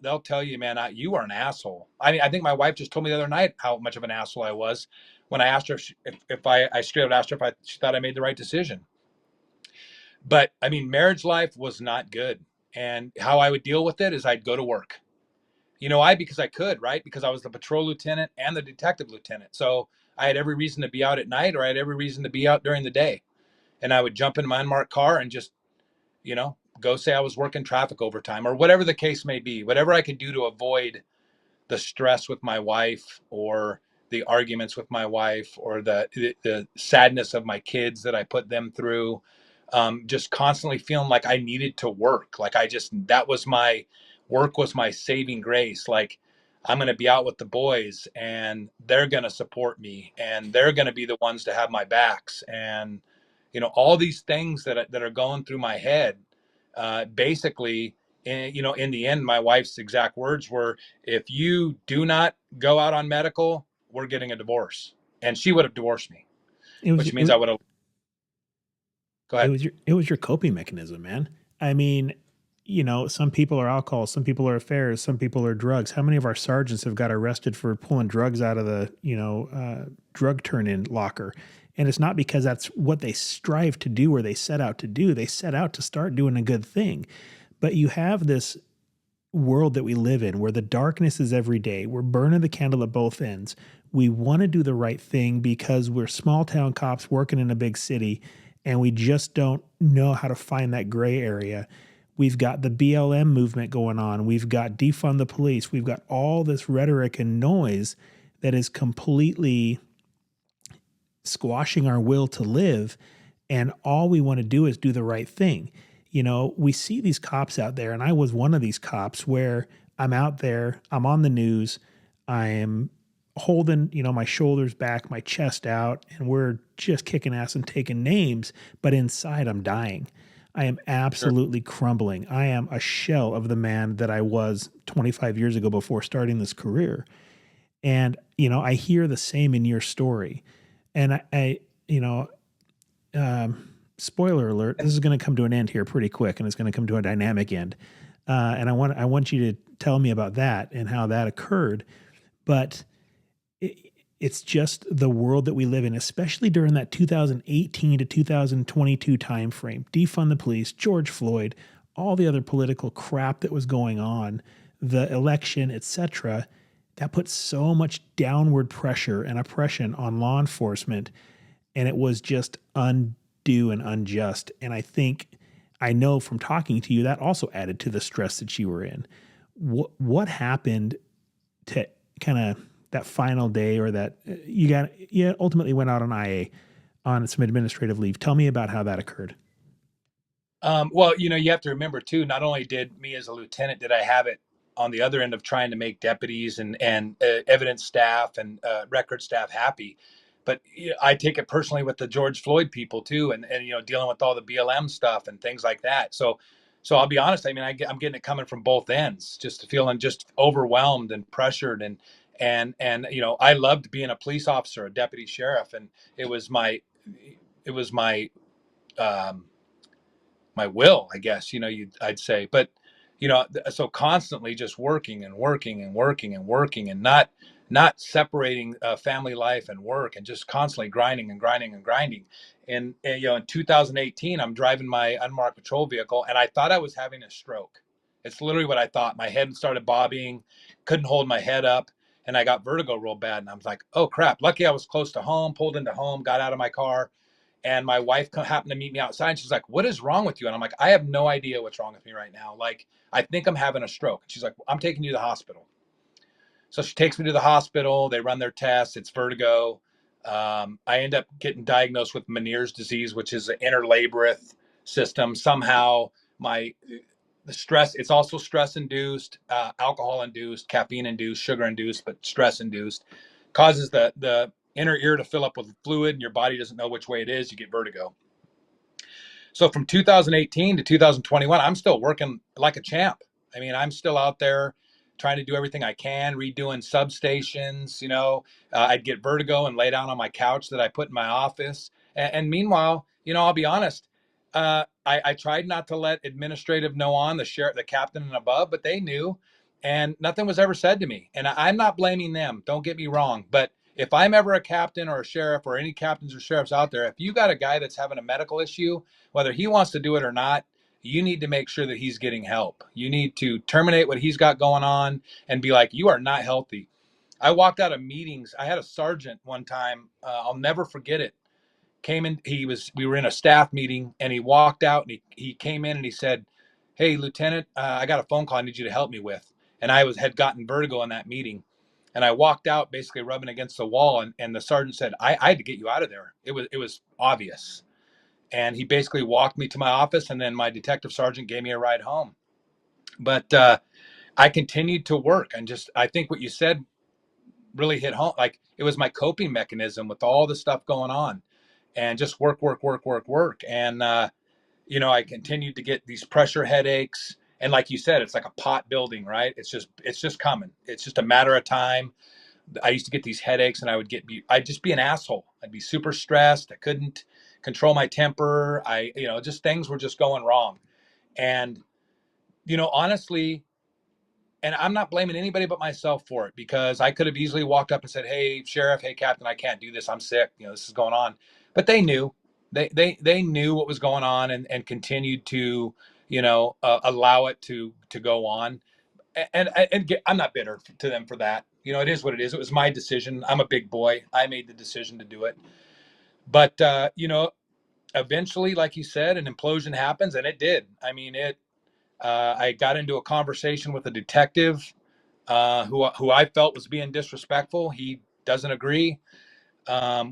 They'll tell you, "Man, you are an asshole." I mean, I think my wife just told me the other night how much of an asshole I was when I asked her if I straight up asked her if she thought I made the right decision. But I mean, marriage life was not good, and how I would deal with it is I'd go to work. Because I could, right? Because I was the patrol lieutenant and the detective lieutenant, so I had every reason to be out at night, or I had every reason to be out during the day. And I would jump in my unmarked car and just go say I was working traffic overtime, or whatever the case may be, whatever I could do to avoid the stress with my wife, or the arguments with my wife, or the sadness of my kids that I put them through. Just constantly feeling like I needed to work. Like that was my work, was my saving grace. Like I'm going to be out with the boys and they're going to support me and they're going to be the ones to have my backs. And, all these things that are going through my head, basically, in the end, my wife's exact words were, if you do not go out on medical, we're getting a divorce. And she would have divorced me, It was which means I would have, go ahead. it was your coping mechanism, man. I mean, some people are alcohol, some people are affairs, some people are drugs. How many of our sergeants have got arrested for pulling drugs out of the drug turn-in locker? And it's not because that's what they strive to do or they set out to do. They set out to start doing a good thing. But you have this world that we live in where the darkness is every day. We're burning the candle at both ends. We want to do the right thing because we're small town cops working in a big city and we just don't know how to find that gray area. We've got the BLM movement going on. We've got defund the police. We've got all this rhetoric and noise that is completely squashing our will to live. And all we want to do is do the right thing. We see these cops out there, and I was one of these cops where I'm out there, I'm on the news, I am holding, my shoulders back, my chest out, and we're just kicking ass and taking names, but inside I'm dying. I am Sure. absolutely crumbling. I am a shell of the man that I was 25 years ago before starting this career. And, I hear the same in your story. And spoiler alert, this is going to come to an end here pretty quick, and it's going to come to a dynamic end. And I want you to tell me about that and how that occurred. But it's just the world that we live in, especially during that 2018 to 2022 timeframe. Defund the police, George Floyd, all the other political crap that was going on, the election, etc. That put so much downward pressure and oppression on law enforcement, and it was just undue and unjust. And I know from talking to you that also added to the stress that you were in. What happened to kind of that final day, or that you ultimately went out on IA on some administrative leave? Tell me about how that occurred. Well, you have to remember too, not only did me as a lieutenant, did I have it on the other end of trying to make deputies and evidence staff and record staff happy, but I take it personally with the George Floyd people too, and dealing with all the BLM stuff and things like that. So I'll be honest. I mean, I'm getting it coming from both ends, just feeling just overwhelmed and pressured, and I loved being a police officer, a deputy sheriff, and it was my um, my will, I guess, I'd say. But, so constantly just working and working and working and working, and not separating family life and work, and just constantly grinding and grinding and grinding. And in 2018, I'm driving my unmarked patrol vehicle, and I thought I was having a stroke. It's literally what I thought. My head started bobbing, couldn't hold my head up, and I got vertigo real bad. And I was like, oh crap. Lucky I was close to home, pulled into home, got out of my car, and my wife happened to meet me outside, and she's like, what is wrong with you? And I'm like, I have no idea what's wrong with me right now. Like, I think I'm having a stroke. And she's like, I'm taking you to the hospital. So she takes me to the hospital. They run their tests. It's vertigo. I end up getting diagnosed with Meniere's disease, which is an interlabreth system. Somehow the stress, it's also stress induced, alcohol induced, caffeine induced, sugar induced, but stress induced, causes the inner ear to fill up with fluid, and your body doesn't know which way it is. You get vertigo. So from 2018 to 2021, I'm still working like a champ. I mean, I'm still out there trying to do everything I can, redoing substations. I'd get vertigo and lay down on my couch that I put in my office. And meanwhile, I'll be honest. I tried not to let administrative know on the sheriff, the captain and above, but they knew, and nothing was ever said to me. And I'm not blaming them. Don't get me wrong, but if I'm ever a captain or a sheriff, or any captains or sheriffs out there, if you got a guy that's having a medical issue, whether he wants to do it or not, you need to make sure that he's getting help. You need to terminate what he's got going on and be like, you are not healthy. I walked out of meetings. I had a sergeant one time. I'll never forget it. Came in, we were in a staff meeting, and he walked out, and he came in and he said, hey, Lieutenant, I got a phone call I need you to help me with. And had gotten vertigo in that meeting. And I walked out basically rubbing against the wall, and the sergeant said, I had to get you out of there. It was obvious. And he basically walked me to my office, and then my detective sergeant gave me a ride home. But I continued to work, and just I think what you said really hit home. Like, it was my coping mechanism with all the stuff going on, and just work, work, work, work, work. And I continued to get these pressure headaches. And like you said, it's like a pot building, right? It's just coming. It's just a matter of time. I used to get these headaches, and I'd just be an asshole. I'd be super stressed. I couldn't control my temper. Just things were just going wrong. And, honestly, and I'm not blaming anybody but myself for it, because I could have easily walked up and said, "Hey, sheriff, hey, captain, I can't do this. I'm sick. This is going on." But they knew. They knew what was going on, and continued to, allow it to go on. I'm not bitter to them for that. It is what it is. It was my decision. I'm a big boy. I made the decision to do it. But eventually, like you said, an implosion happens, and it did. I mean, it. I got into a conversation with a detective who I felt was being disrespectful. He doesn't agree.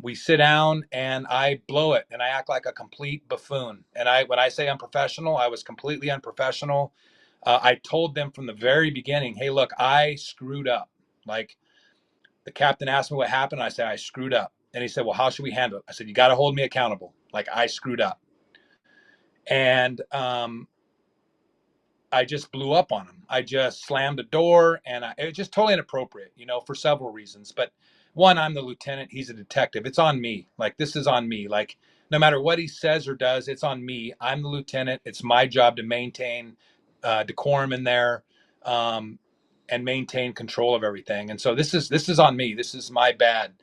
We sit down, and I blow it, and I act like a complete buffoon. And when I say unprofessional, I was completely unprofessional. I told them from the very beginning, "Hey, look, I screwed up." Like, the captain asked me what happened. I said, "I screwed up." And he said, "Well, how should we handle it?" I said, "You got to hold me accountable. Like, I screwed up." And I just blew up on him. I just slammed the door, and it was just totally inappropriate, for several reasons. But one, I'm the lieutenant, he's a detective. It's on me. Like, this is on me. Like, no matter what he says or does, it's on me. I'm the lieutenant. It's my job to maintain decorum in there, and maintain control of everything. And so this is on me. This is my bad.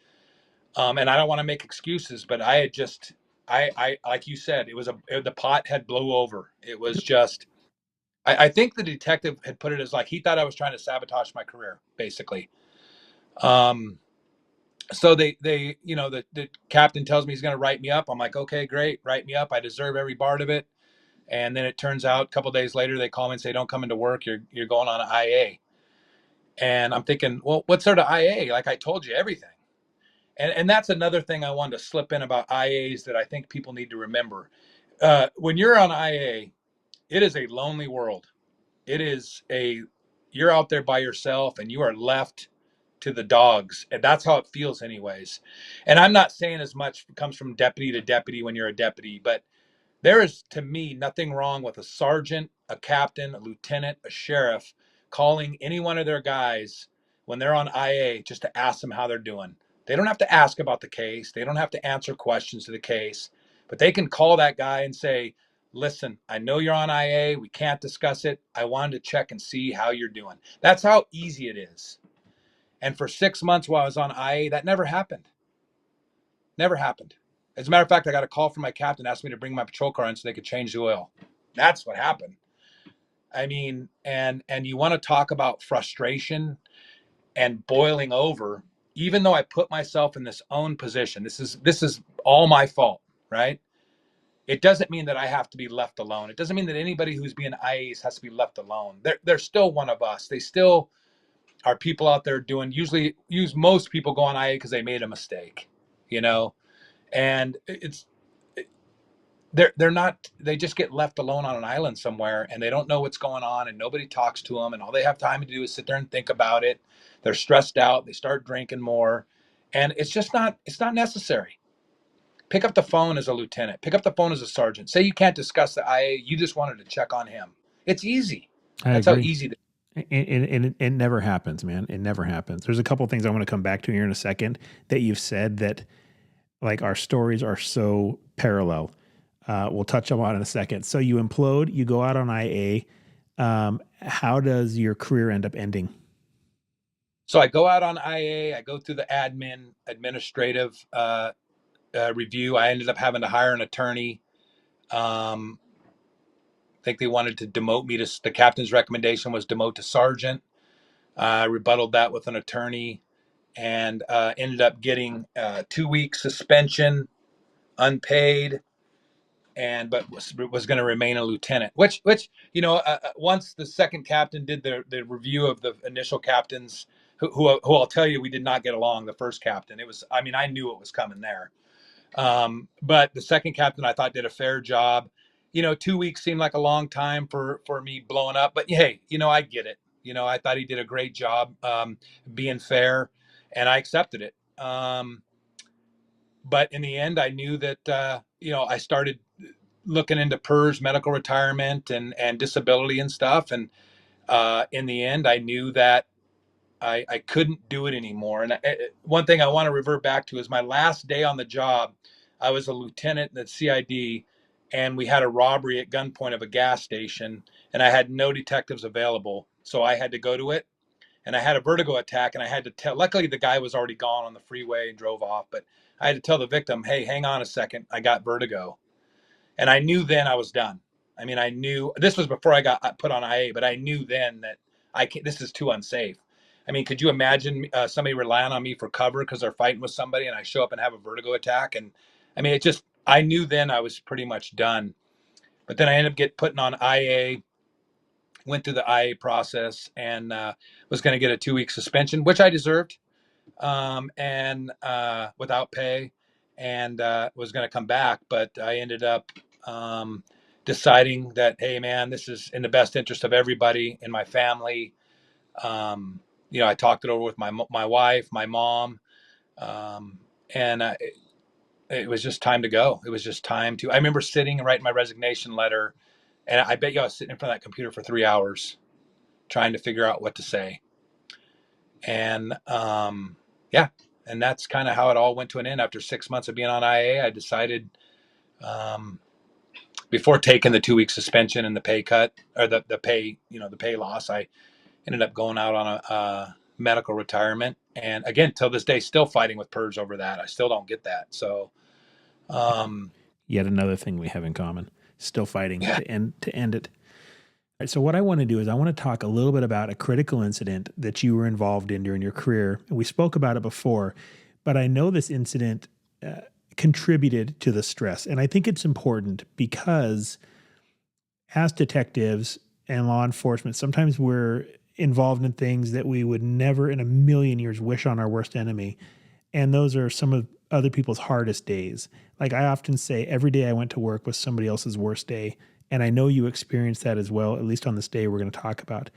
And I don't want to make excuses, but I had just, I like you said, the pot had blew over. It was just, I think the detective had put it as, like, he thought I was trying to sabotage my career, basically. Um, so the captain tells me he's going to write me up. I'm like, okay, great, write me up. I deserve every part of it. And then it turns out a couple of days later, they call me and say, "Don't come into work. You're going on an IA." And I'm thinking, well, what sort of IA? Like, I told you everything. And that's another thing I wanted to slip in about IAs that I think people need to remember. When you're on IA, it is a lonely world. It is you're out there by yourself, and you are left to the dogs. And that's how it feels anyways. And I'm not saying as much comes from deputy to deputy when you're a deputy, but there is, to me, nothing wrong with a sergeant, a captain, a lieutenant, a sheriff calling any one of their guys when they're on IA just to ask them how they're doing. They don't have to ask about the case. They don't have to answer questions to the case, but they can call that guy and say, "Listen, I know you're on IA. We can't discuss it. I wanted to check and see how you're doing." That's how easy it is. And for 6 months while I was on IA, that never happened. Never happened. As a matter of fact, I got a call from my captain, asked me to bring my patrol car in so they could change the oil. That's what happened. I mean, and you want to talk about frustration and boiling over. Even though I put myself in this own position, this is all my fault, right? It doesn't mean that I have to be left alone. It doesn't mean that anybody who's being IAs has to be left alone. They're still one of us. They still are people out there doing. Usually, most people go on IA because they made a mistake, you know. And they're not, they just get left alone on an island somewhere, and they don't know what's going on, and nobody talks to them, and all they have time to do is sit there and think about it. They're stressed out. They start drinking more, and it's not necessary. Pick up the phone as a lieutenant. Pick up the phone as a sergeant. Say you can't discuss the IA. You just wanted to check on him. It's easy. I That's how agree. easy. And it never happens, man. It never happens. There's a couple of things I want to come back to here in a second that you've said that, like, our stories are so parallel. We'll touch on in a second. So you implode, you go out on IA. How does your career end up ending? So I go out on IA. I go through the administrative review. I ended up having to hire an attorney. Um, I think they wanted to demote me to, the captain's recommendation was demote to sergeant. I rebutted that with an attorney, and ended up getting 2 week suspension, unpaid, and but was going to remain a lieutenant. Which once the second captain did the review of the initial captains, who I'll tell you, we did not get along. The first captain, it was, I mean, I knew it was coming there. But the second captain, I thought, did a fair job. 2 weeks seemed like a long time for me blowing up, but hey, I get it. I thought he did a great job being fair, and I accepted it. But in the end, I knew that I started looking into PERS, medical retirement, and disability and stuff. And in the end, I knew that I couldn't do it anymore. And one thing I want to revert back to is my last day on the job. I was a lieutenant at CID, and we had a robbery at gunpoint of a gas station, and I had no detectives available, so I had to go to it. And I had a vertigo attack, and I had to tell. Luckily, the guy was already gone on the freeway and drove off, but I had to tell the victim, "Hey, hang on a second, I got vertigo." And I knew then I was done. I mean, I knew this was before I got put on IA, but I knew then that I can't, this is too unsafe. I mean, could you imagine somebody relying on me for cover because they're fighting with somebody, and I show up and have a vertigo attack? And I mean, I knew then I was pretty much done. But then I ended up getting put on IA, went through the IA process, and was going to get a 2-week suspension, which I deserved, and without pay, and was going to come back, but I ended up um, deciding that, hey, man, this is in the best interest of everybody in my family. Um, I talked it over with my wife, my mom, and it was just time to go. It was just time to. I remember sitting and writing my resignation letter, and I bet you I was sitting in front of that computer for 3 hours trying to figure out what to say. And yeah, and that's kind of how it all went to an end. After 6 months of being on IA, I decided, um, before taking the 2-week suspension and the pay cut, or the pay, the pay loss, I ended up going out on a medical retirement. And again, till this day, still fighting with PERS over that. I still don't get that. So, um, Yet another thing we have in common. Still fighting yeah, to end it. All right, so what I want to do is I want to talk a little bit about a critical incident that you were involved in during your career. We spoke about it before, but I know this incident contributed to the stress. And I think it's important because as detectives and law enforcement, sometimes we're involved in things that we would never in a million years wish on our worst enemy. And those are some of other people's hardest days. Like I often say, every day I went to work was somebody else's worst day. And I know you experienced that as well, at least on this day we're going to talk about.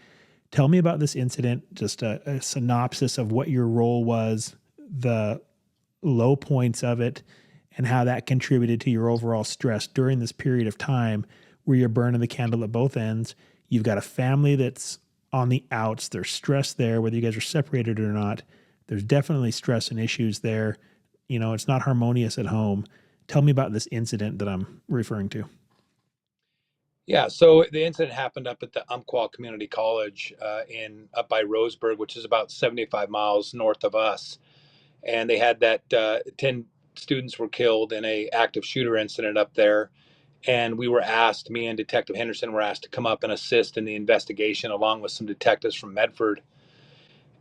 Tell me about this incident, just a synopsis of what your role was, the low points of it, and how that contributed to your overall stress during this period of time where you're burning the candle at both ends. You've got a family that's on the outs. There's stress there, whether you guys are separated or not. There's definitely stress and issues there. It's not harmonious at home. Tell me about this incident that I'm referring to. yeah. So the incident happened up at the Umpqua Community College in up by Roseburg, which is about 75 miles north of us. And they had that 10 students were killed in a active shooter incident up there. And me and Detective Henderson were asked to come up and assist in the investigation along with some detectives from Medford.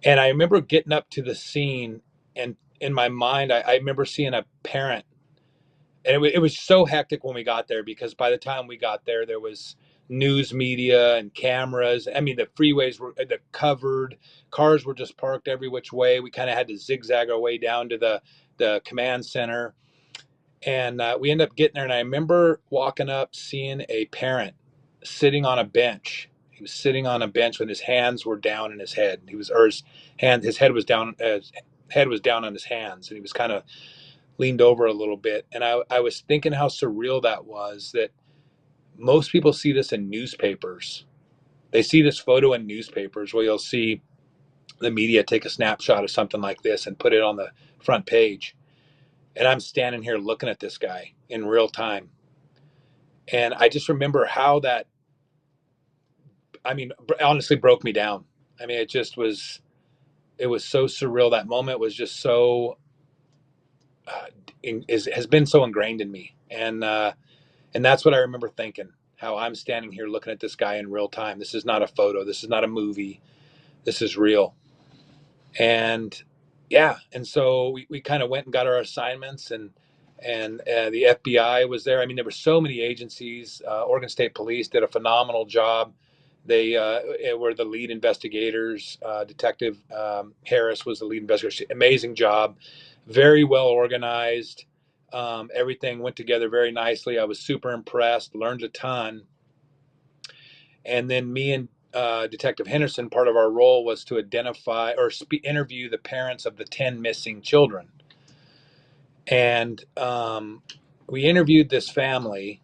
And I remember getting up to the scene, and in my mind, I remember seeing a parent. And it was so hectic when we got there, because by the time we got there, there was news media and cameras. I mean, the freeways were covered, cars were just parked every which way. We kind of had to zigzag our way down to the command center. And we ended up getting there. And I remember walking up, seeing a parent sitting on a bench. He was sitting on a bench when his hands were down in his head. His head was down, on his hands, and he was kind of leaned over a little bit. And I was thinking how surreal that was, that most people see this in newspapers. They see this photo in newspapers where you'll see the media take a snapshot of something like this and put it on the front page. And I'm standing here looking at this guy in real time. And I just remember how that, I mean, honestly broke me down. I mean, it was so surreal. That moment was just so, has been so ingrained in me. And that's what I remember thinking, how I'm standing here looking at this guy in real time. This is not a photo. This is not a movie. This is real. And yeah, and so we kind of went and got our assignments, and the FBI was there. I mean, there were so many agencies. Oregon State Police did a phenomenal job. They were the lead investigators. Detective Harris was the lead investigator. Amazing job, very well organized. Everything went together very nicely. I was super impressed, learned a ton. And then me and Detective Henderson, part of our role was to identify or interview the parents of the 10 missing children. And we interviewed this family,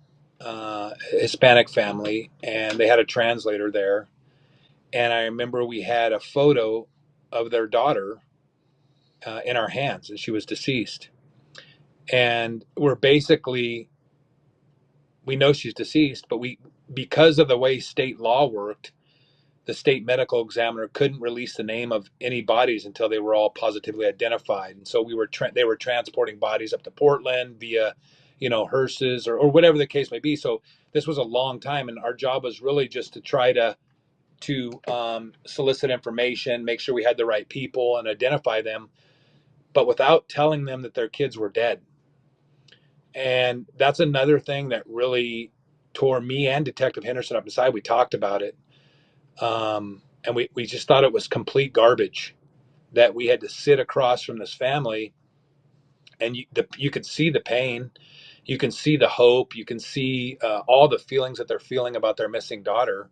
Hispanic family, and they had a translator there. And I remember we had a photo of their daughter in our hands, and she was deceased. And we're basically, we know she's deceased, but because of the way state law worked, the state medical examiner couldn't release the name of any bodies until they were all positively identified. And so they were transporting bodies up to Portland via, hearses or whatever the case may be. So this was a long time, and our job was really just to try to solicit information, make sure we had the right people, and identify them, but without telling them that their kids were dead. And that's another thing that really tore me and Detective Henderson up inside. We talked about it. And we just thought it was complete garbage that we had to sit across from this family, and you could see the pain, you can see the hope, you can see all the feelings that they're feeling about their missing daughter.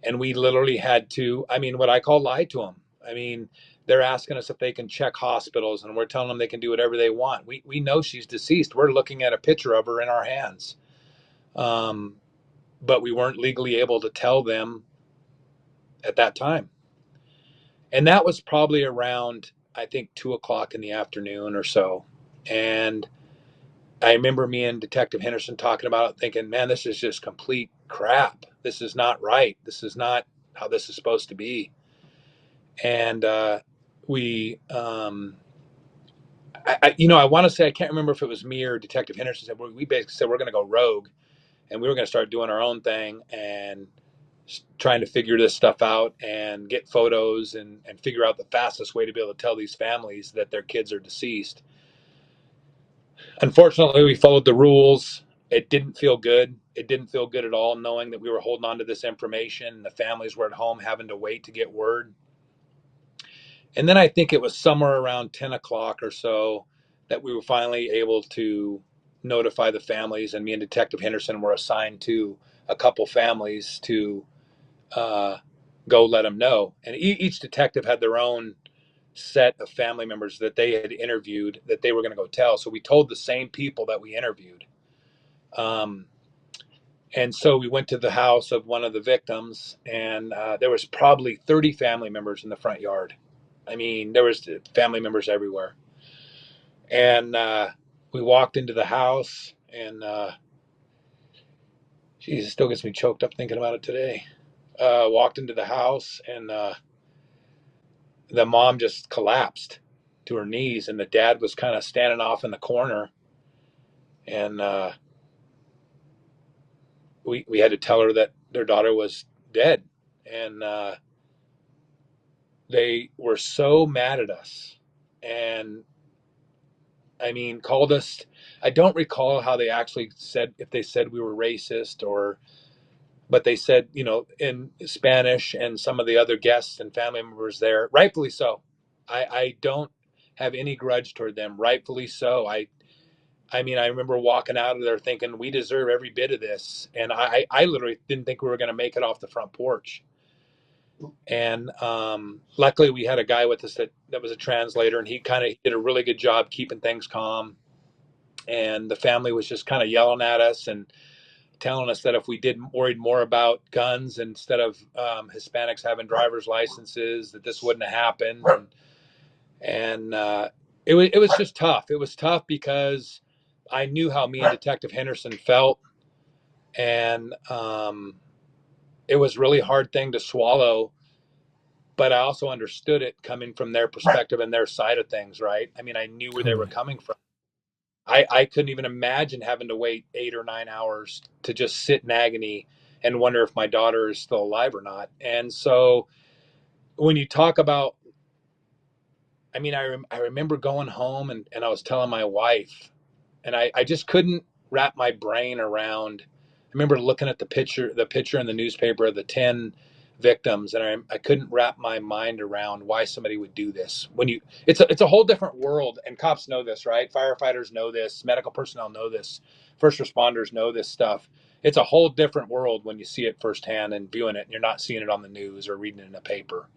And we literally had to, what I call lie to them. They're asking us if they can check hospitals, and we're telling them they can do whatever they want. We know she's deceased. We're looking at a picture of her in our hands. But we weren't legally able to tell them at that time. And that was probably around, I think, 2 o'clock in the afternoon or so. And I remember me and Detective Henderson talking about it, thinking, man, this is just complete crap. This is not right. This is not how this is supposed to be. And we, I want to say, I can't remember if it was me or Detective Henderson said, we basically said we're going to go rogue, and we were going to start doing our own thing and trying to figure this stuff out and get photos and figure out the fastest way to be able to tell these families that their kids are deceased. Unfortunately, we followed the rules. It didn't feel good. It didn't feel good at all, knowing that we were holding on to this information. The families were at home having to wait to get word. And then I think it was somewhere around 10 o'clock or so that we were finally able to notify the families, and me and Detective Henderson were assigned to a couple families to uh, go let them know. And each detective had their own set of family members that they had interviewed that they were going to go tell. So we told the same people that we interviewed. Um, and so we went to the house of one of the victims, and there was probably 30 family members in the front yard. There was family members everywhere. And we walked into the house, and geez, it still gets me choked up thinking about it today. Walked into the house, and the mom just collapsed to her knees, and the dad was kind of standing off in the corner. And we had to tell her that their daughter was dead. And they were so mad at us, and called us. I don't recall how they actually said, if they said we were racist, or but they said, in Spanish, and some of the other guests and family members there, rightfully so. I don't have any grudge toward them, rightfully so. I remember walking out of there thinking we deserve every bit of this, and I literally didn't think we were going to make it off the front porch. And luckily, we had a guy with us that was a translator, and he kind of did a really good job keeping things calm. And the family was just kind of yelling at us and telling us that if we did worried more about guns instead of Hispanics having driver's licenses, that this wouldn't have happened. And it was just tough. It was tough because I knew how me and Detective Henderson felt, and it was really hard thing to swallow. But I also understood it coming from their perspective and their side of things, right? I knew where they were Totally. coming from. I couldn't even imagine having to wait 8 or 9 hours to just sit in agony and wonder if my daughter is still alive or not. And so when you talk about, I remember going home, and I was telling my wife, and I just couldn't wrap my brain around. I remember looking at the picture in the newspaper of the 10 victims, and I couldn't wrap my mind around why somebody would do this. It's a whole different world, and cops know this, right? Firefighters know this, medical personnel know this, first responders know this stuff. it's a whole different world when you see it firsthand and viewing it, and you're not seeing it on the news or reading it in a paper.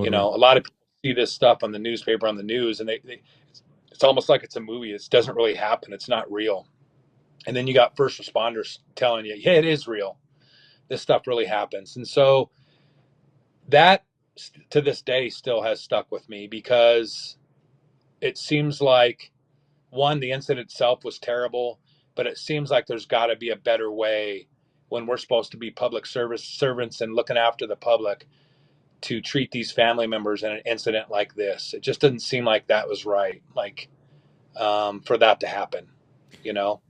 You Totally. know, a lot of people see this stuff on the newspaper, on the news, and it's almost like it's a movie. It doesn't really happen. It's not real. And then you got first responders telling you, yeah, it is real. This stuff really happens. And so that to this day still has stuck with me because it seems like, one, the incident itself was terrible, but it seems like there's got to be a better way when we're supposed to be public service servants and looking after the public to treat these family members in an incident like this. It just didn't seem like that was right. Like, for that to happen,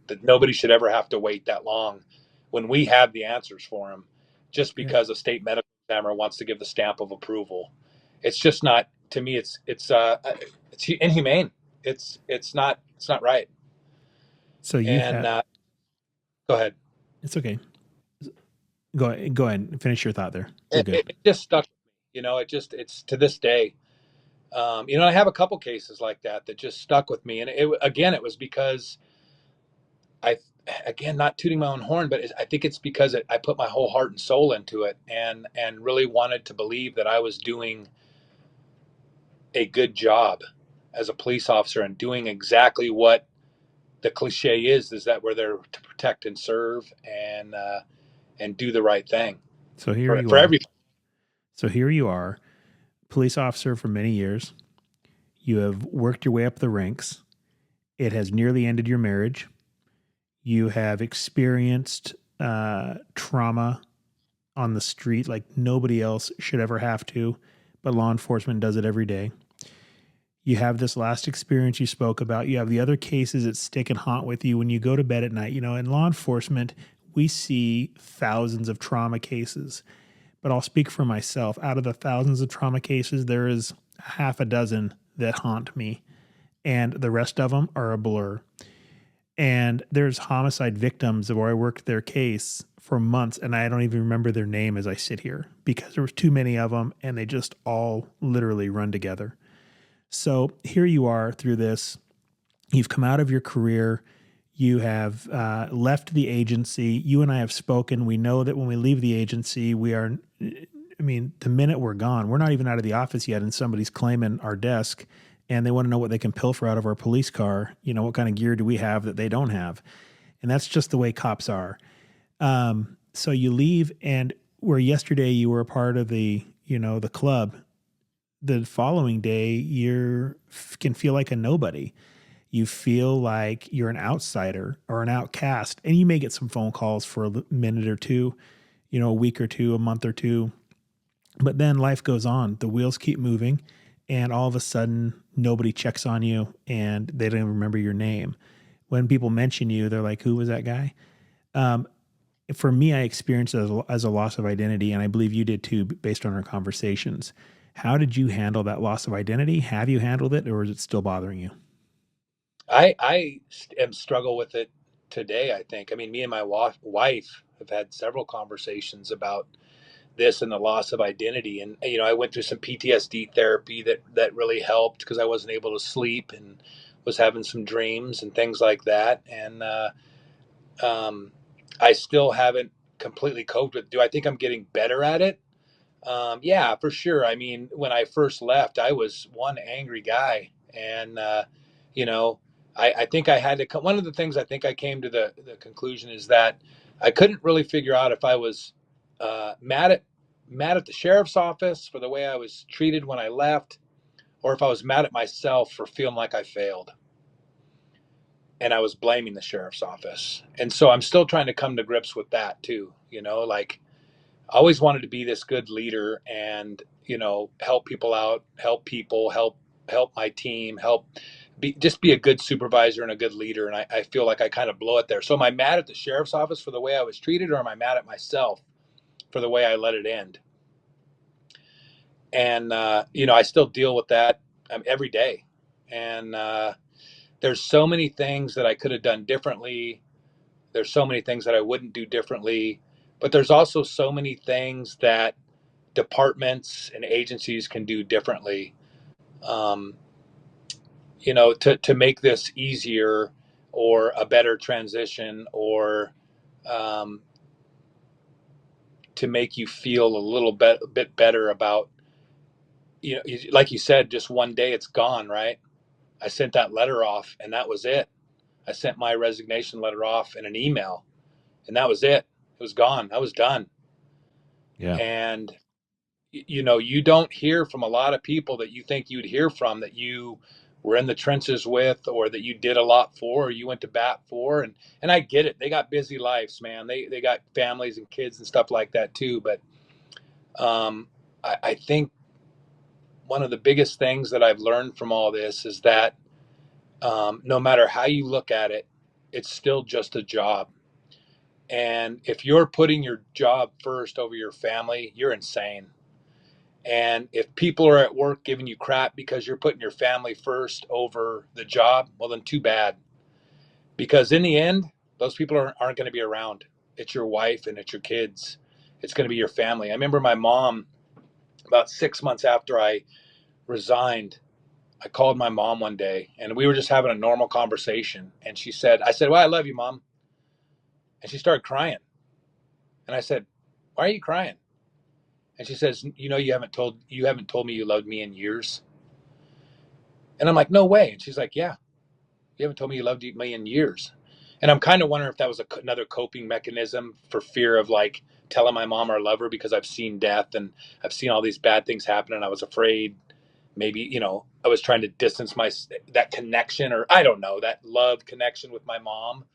that nobody should ever have to wait that long when we have the answers for them just Yeah. because a state medical examiner wants to give the stamp of approval. It's just not, to me, it's inhumane. It's not right. So you And have, go ahead. it's okay. Go ahead and finish your thought there. You're It, good. it, it just stuck with me. It's to this day. I have a couple cases like that just stuck with me. And it was because I, again, not tooting my own horn, but I think it's because I put my whole heart and soul into it, and really wanted to believe that I was doing a good job as a police officer and doing exactly what the cliche is that we're there to protect and serve and do the right thing So here for you for are. everybody. So here you are, police officer for many years. You have worked your way up the ranks. It has nearly ended your marriage. You have experienced trauma on the street like nobody else should ever have to, but law enforcement does it every day. You have this last experience you spoke about. You have the other cases that stick and haunt with you when you go to bed at night. In law enforcement, we see thousands of trauma cases, but I'll speak for myself. Out of the thousands of trauma cases, there is half a dozen that haunt me, and the rest of them are a blur. And there's homicide victims where I worked their case for months, and I don't even remember their name as I sit here because there was too many of them, and they just all literally run together. So here you are through this. You've come out of your career. You have left the agency. You and I have spoken. We know that when we leave the agency, the minute we're gone, we're not even out of the office yet, and somebody's claiming our desk, and they want to know what they can pilfer out of our police car. What kind of gear do we have that they don't have? And that's just the way cops are. So you leave, and where yesterday you were a part of the club, the following day you can feel like a nobody. You feel like you're an outsider or an outcast, and you may get some phone calls for a minute or two, a week or two, a month or two, but then life goes on. The wheels keep moving, and all of a sudden nobody checks on you and they don't even remember your name. When people mention you, they're like, who was that guy? For me, I experienced it as a loss of identity, and I believe you did too, based on our conversations. How did you handle that loss of identity? Have you handled it, or is it still bothering you? I am struggle with it today. I think. I mean, me and my wife have had several conversations about this and the loss of identity. And I went through some PTSD therapy that really helped because I wasn't able to sleep and was having some dreams and things like that. And um, I still haven't completely coped with. Do I think I'm getting better at it? Yeah, for sure. I mean, when I first left, I was one angry guy, and you know, I think I had to. One of the things I think I came to the conclusion is that I couldn't really figure out if I was mad at the sheriff's office for the way I was treated when I left, or if I was mad at myself for feeling like I failed, and I was blaming the sheriff's office. And so I'm still trying to come to grips with that too. Like I always wanted to be this good leader and, help people out, help my team, just be a good supervisor and a good leader. And I feel like I kind of blow it there. So am I mad at the sheriff's office for the way I was treated, or am I mad at myself for the way I let it end? And, I still deal with that every day. And there's so many things that I could have done differently. There's so many things that I wouldn't do differently, but there's also so many things that departments and agencies can do differently, um, to make this easier or a better transition or um, to make you feel a bit better about, like you said, just one day it's gone, right? I sent that letter off and that was it. I sent my resignation letter off in an email and that was it. It was gone. I was done. Yeah. And you don't hear from a lot of people that you think you'd hear from, that you were in the trenches with, or that you did a lot for, or you went to bat for. And I get it. They got busy lives, man. They got families and kids and stuff like that too. But I think one of the biggest things that I've learned from all this is that no matter how you look at it, it's still just a job. And if you're putting your job first over your family, you're insane. And if people are at work giving you crap because you're putting your family first over the job, well, then too bad. Because in the end, those people aren't going to be around. It's your wife and it's your kids. It's going to be your family. I remember my mom, about 6 months after I resigned, I called my mom one day and we were just having a normal conversation. And I said, well, I love you, Mom. And she started crying. And I said, why are you crying? And she says, you haven't told me you loved me in years. And I'm like, no way. And she's like, yeah, you haven't told me you loved me in years. And I'm kind of wondering if that was another coping mechanism for fear of like telling my mom or love her, because I've seen death and I've seen all these bad things happen. And I was afraid maybe, I was trying to distance that connection, or I don't know, that love connection with my mom.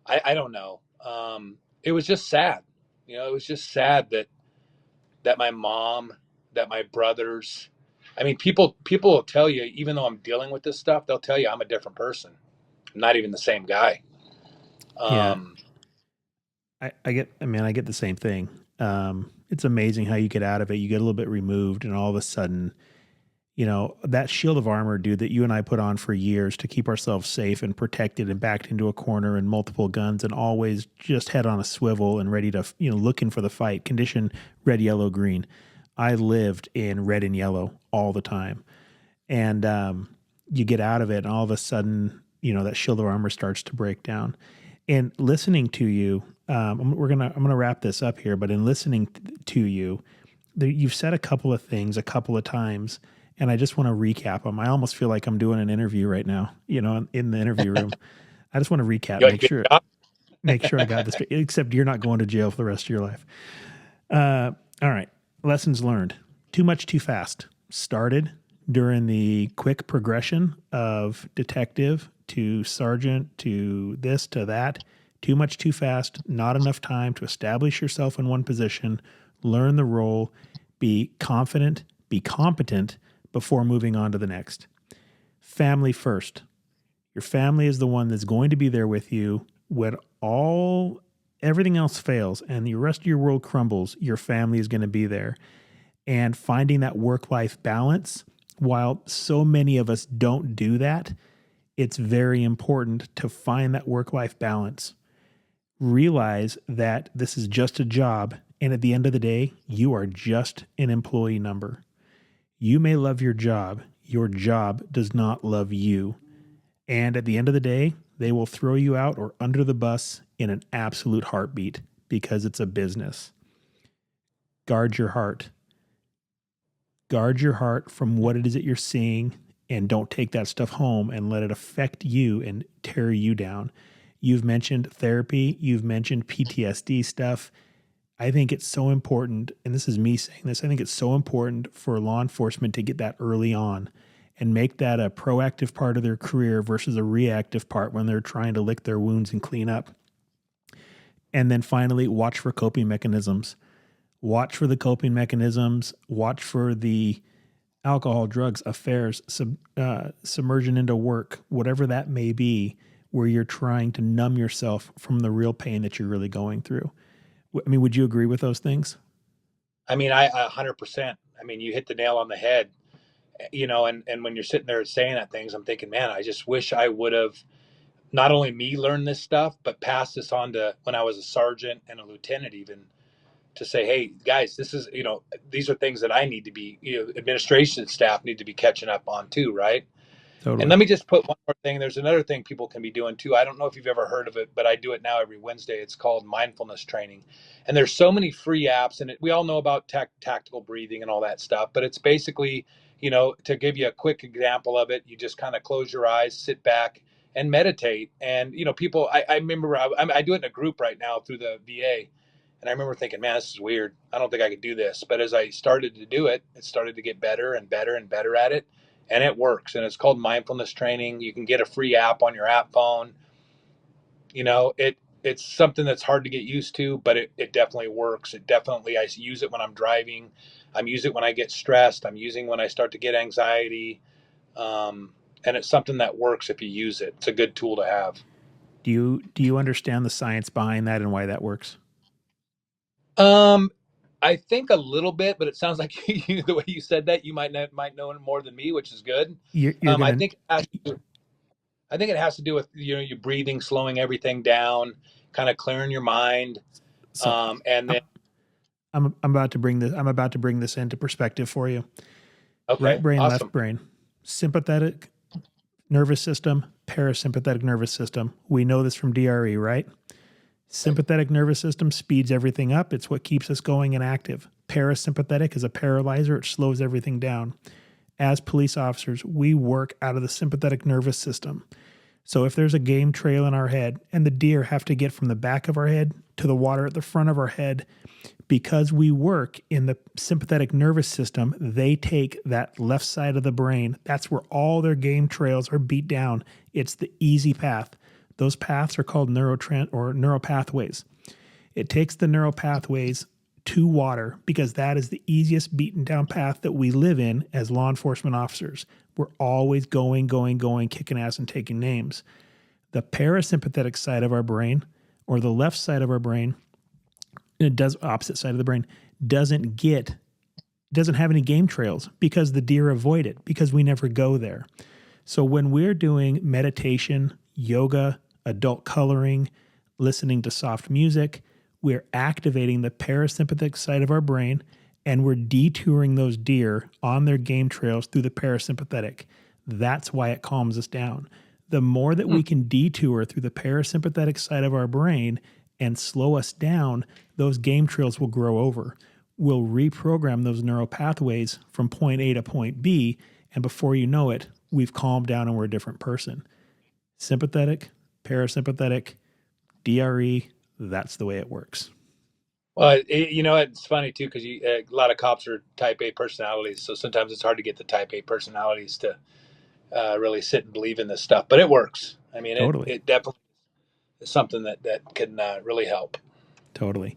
I don't know. It was just sad. It was just sad that my mom, that my brothers, I mean, people will tell you, even though I'm dealing with this stuff, they'll tell you I'm a different person. I'm not even the same guy. Yeah. Um, I get the same thing. It's amazing how you get out of it. You get a little bit removed, and all of a sudden, that shield of armor, dude, that you and I put on for years to keep ourselves safe and protected and backed into a corner and multiple guns and always just head on a swivel and ready to, looking for the fight. Condition red, yellow, green. I lived in red and yellow all the time. And you get out of it, and all of a sudden, that shield of armor starts to break down. And listening to you, I'm gonna wrap this up here. But in listening to you, you've said a couple of things a couple of times, and I just want to recap them. I almost feel like I'm doing an interview right now, in the interview room. I just want to recap, you like a good job? make sure I got this straight. Except you're not going to jail for the rest of your life. All right. Lessons learned. Too much, too fast. Started during the quick progression of detective to sergeant to this to that. Too much, too fast. Not enough time to establish yourself in one position, learn the role, be confident, be competent before moving on to the next. Family first. Your family is the one that's going to be there with you when everything else fails and the rest of your world crumbles. Your family is going to be there. And finding that work-life balance, while so many of us don't do that, it's very important to find that work-life balance. Realize that this is just a job, and at the end of the day, you are just an employee number. You may love your job does not love you. And at the end of the day, they will throw you out or under the bus in an absolute heartbeat because it's a business. Guard your heart. Guard your heart from what it is that you're seeing, and don't take that stuff home and let it affect you and tear you down. You've mentioned therapy. You've mentioned PTSD stuff. I think it's so important, and this is me saying this, I think it's so important for law enforcement to get that early on and make that a proactive part of their career versus a reactive part when they're trying to lick their wounds and clean up. And then finally, watch for coping mechanisms. Watch for the coping mechanisms. Watch for the alcohol, drugs, affairs, submersion into work, whatever that may be, where you're trying to numb yourself from the real pain that you're really going through. I mean, would you agree with those things? I mean, I 100%. I mean, you hit the nail on the head. And when you're sitting there saying that things, I'm thinking, man, I just wish I would have not only me learned this stuff, but passed this on to when I was a sergeant and a lieutenant, even to say, hey, guys, these are things that I need to be, administration staff need to be catching up on too, right? And Totally. let me just put one more thing. There's another thing people can be doing too. I don't know if you've ever heard of it, but I do it now every Wednesday. It's called mindfulness training. And there's so many free apps, and we all know about tactical breathing and all that stuff, but it's basically, to give you a quick example of it, you just kind of close your eyes, sit back, and meditate. And, people, I remember I do it in a group right now through the VA. And I remember thinking, man, this is weird. I don't think I could do this. But as I started to do it, it started to get better and better and better at it, and it works. And it's called mindfulness training. You can get a free app on your app phone. It's something that's hard to get used to, but it definitely works. I use it when I'm driving. I'm using it when I get stressed. I'm using when I start to get anxiety. And it's something that works if you use it. It's a good tool to have. Do you understand the science behind that and why that works? Um, I think a little bit, but it sounds like the way you said that, you might know more than me, which is good. You're Um, I gonna think it has to I think it has to do with your breathing, slowing everything down, kind of clearing your mind, so and then I'm about to bring this into perspective for you. Right okay, brain, left awesome. brain, sympathetic nervous system, parasympathetic nervous system. We know this from DRE, right? Right. Sympathetic nervous system speeds everything up. It's what keeps us going and active. Parasympathetic is a paralyzer. It slows everything down. As police officers, we work out of the sympathetic nervous system. So if there's a game trail in our head and the deer have to get from the back of our head to the water at the front of our head, because we work in the sympathetic nervous system, they take that left side of the brain. That's where all their game trails are beat down. It's the easy path. Those paths are called neural pathways. It takes the neural pathways to water because that is the easiest beaten down path that we live in as law enforcement officers. We're always going, kicking ass and taking names. The parasympathetic side of our brain, or the left side of our brain, it does opposite side of the brain, doesn't have any game trails because the deer avoid it because we never go there. So when we're doing meditation, yoga, adult coloring, listening to soft music, we're activating the parasympathetic side of our brain and we're detouring those deer on their game trails through the parasympathetic. That's why it calms us down. The more that we can detour through the parasympathetic side of our brain and slow us down, those game trails will grow over. We'll reprogram those neural pathways from point A to point B, and before you know it, we've calmed down and we're a different person. Sympathetic, parasympathetic, DRE, that's the way it works. Well, it's funny too because a lot of cops are Type A personalities, so sometimes it's hard to get the Type A personalities to really sit and believe in this stuff. But it works. I mean, it Totally, it definitely is something that can really help. totally.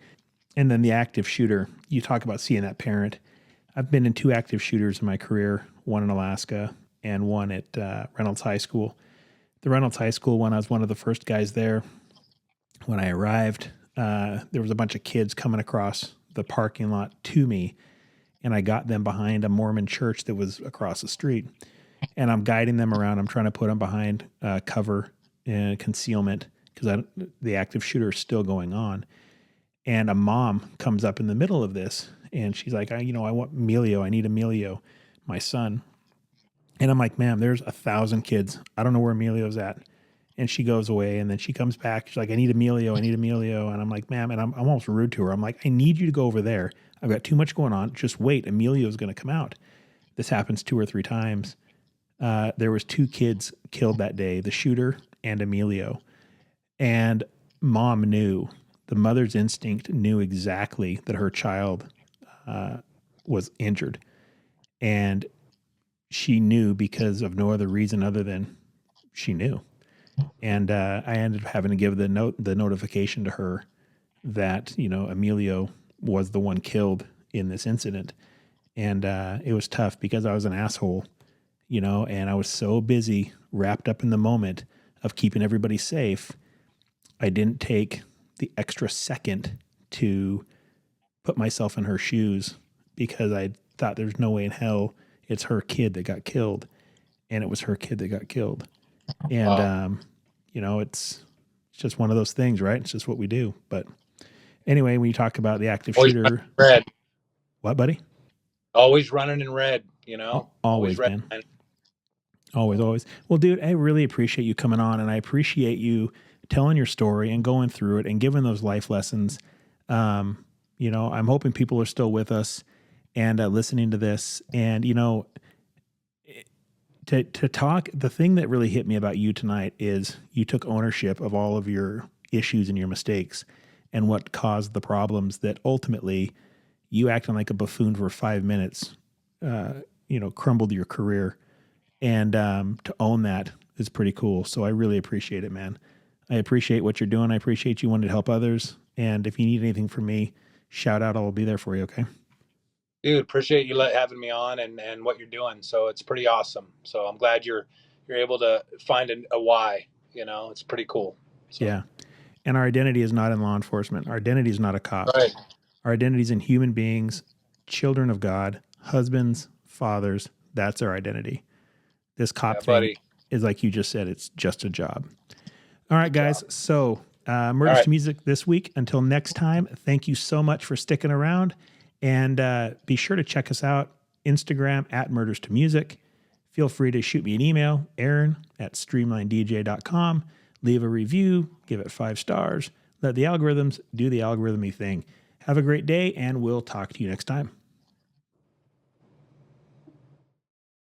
And then the active shooter, you talk about seeing that parent. I've been in two active shooters in my career, one in Alaska and one at Reynolds High School. The Reynolds High School one, I was one of the first guys there. When I arrived, there was a bunch of kids coming across the parking lot to me, and I got them behind a Mormon church that was across the street. And I'm guiding them around. I'm trying to put them behind cover and concealment because the active shooter is still going on. And a mom comes up in the middle of this, and she's like, I want Emilio. I need Emilio, my son. And I'm like, ma'am, there's 1,000 kids. I don't know where Emilio's at. And she goes away, and then she comes back. She's like, I need Emilio. I need Emilio. And I'm like, ma'am, and I'm almost rude to her. I'm like, I need you to go over there. I've got too much going on. Just wait. Emilio's going to come out. This happens 2 or 3 times. There was 2 kids killed that day, the shooter and Emilio. And mom knew, the mother's instinct knew exactly that her child was injured. And she knew because of no other reason other than she knew. And I ended up having to give the notification to her that Emilio was the one killed in this incident, and it was tough because I was an asshole, and I was so busy, wrapped up in the moment of keeping everybody safe. I didn't take the extra second to put myself in her shoes because I thought there's no way in hell it's her kid that got killed, and it was her kid that got killed. And Wow. it's just one of those things, right? It's just what we do. But anyway, when you talk about the active Always running shooter, in red. what, buddy? Always running in red. Always Always, red. man. Always, always. Well, dude, I really appreciate you coming on, and I appreciate you telling your story and going through it and giving those life lessons. I'm hoping people are still with us and listening to this. And to talk, the thing that really hit me about you tonight is you took ownership of all of your issues and your mistakes and what caused the problems that ultimately you acting like a buffoon for 5 minutes, crumbled your career. And to own that is pretty cool. So I really appreciate it, man. I appreciate what you're doing. I appreciate you wanting to help others. And if you need anything from me, shout out. I'll be there for you. Okay. Dude, appreciate you having me on and what you're doing. So it's pretty awesome. So I'm glad you're able to find a why. It's pretty cool. So Yeah. And our identity is not in law enforcement. Our identity is not a cop. right, Our identity is in human beings, children of God, husbands, fathers. That's our identity. This yeah, cop thing buddy. is like you just said, it's just a job. All right, Good guys. job. So, All Murders right, to Music this week. Until next time, thank you so much for sticking around. And be sure to check us out Instagram at Murders to Music. Feel free to shoot me an email, Aaron at streamlinedj.com. Leave a review, give it 5 stars. Let the algorithms do the algorithmy thing. Have a great day, and we'll talk to you next time.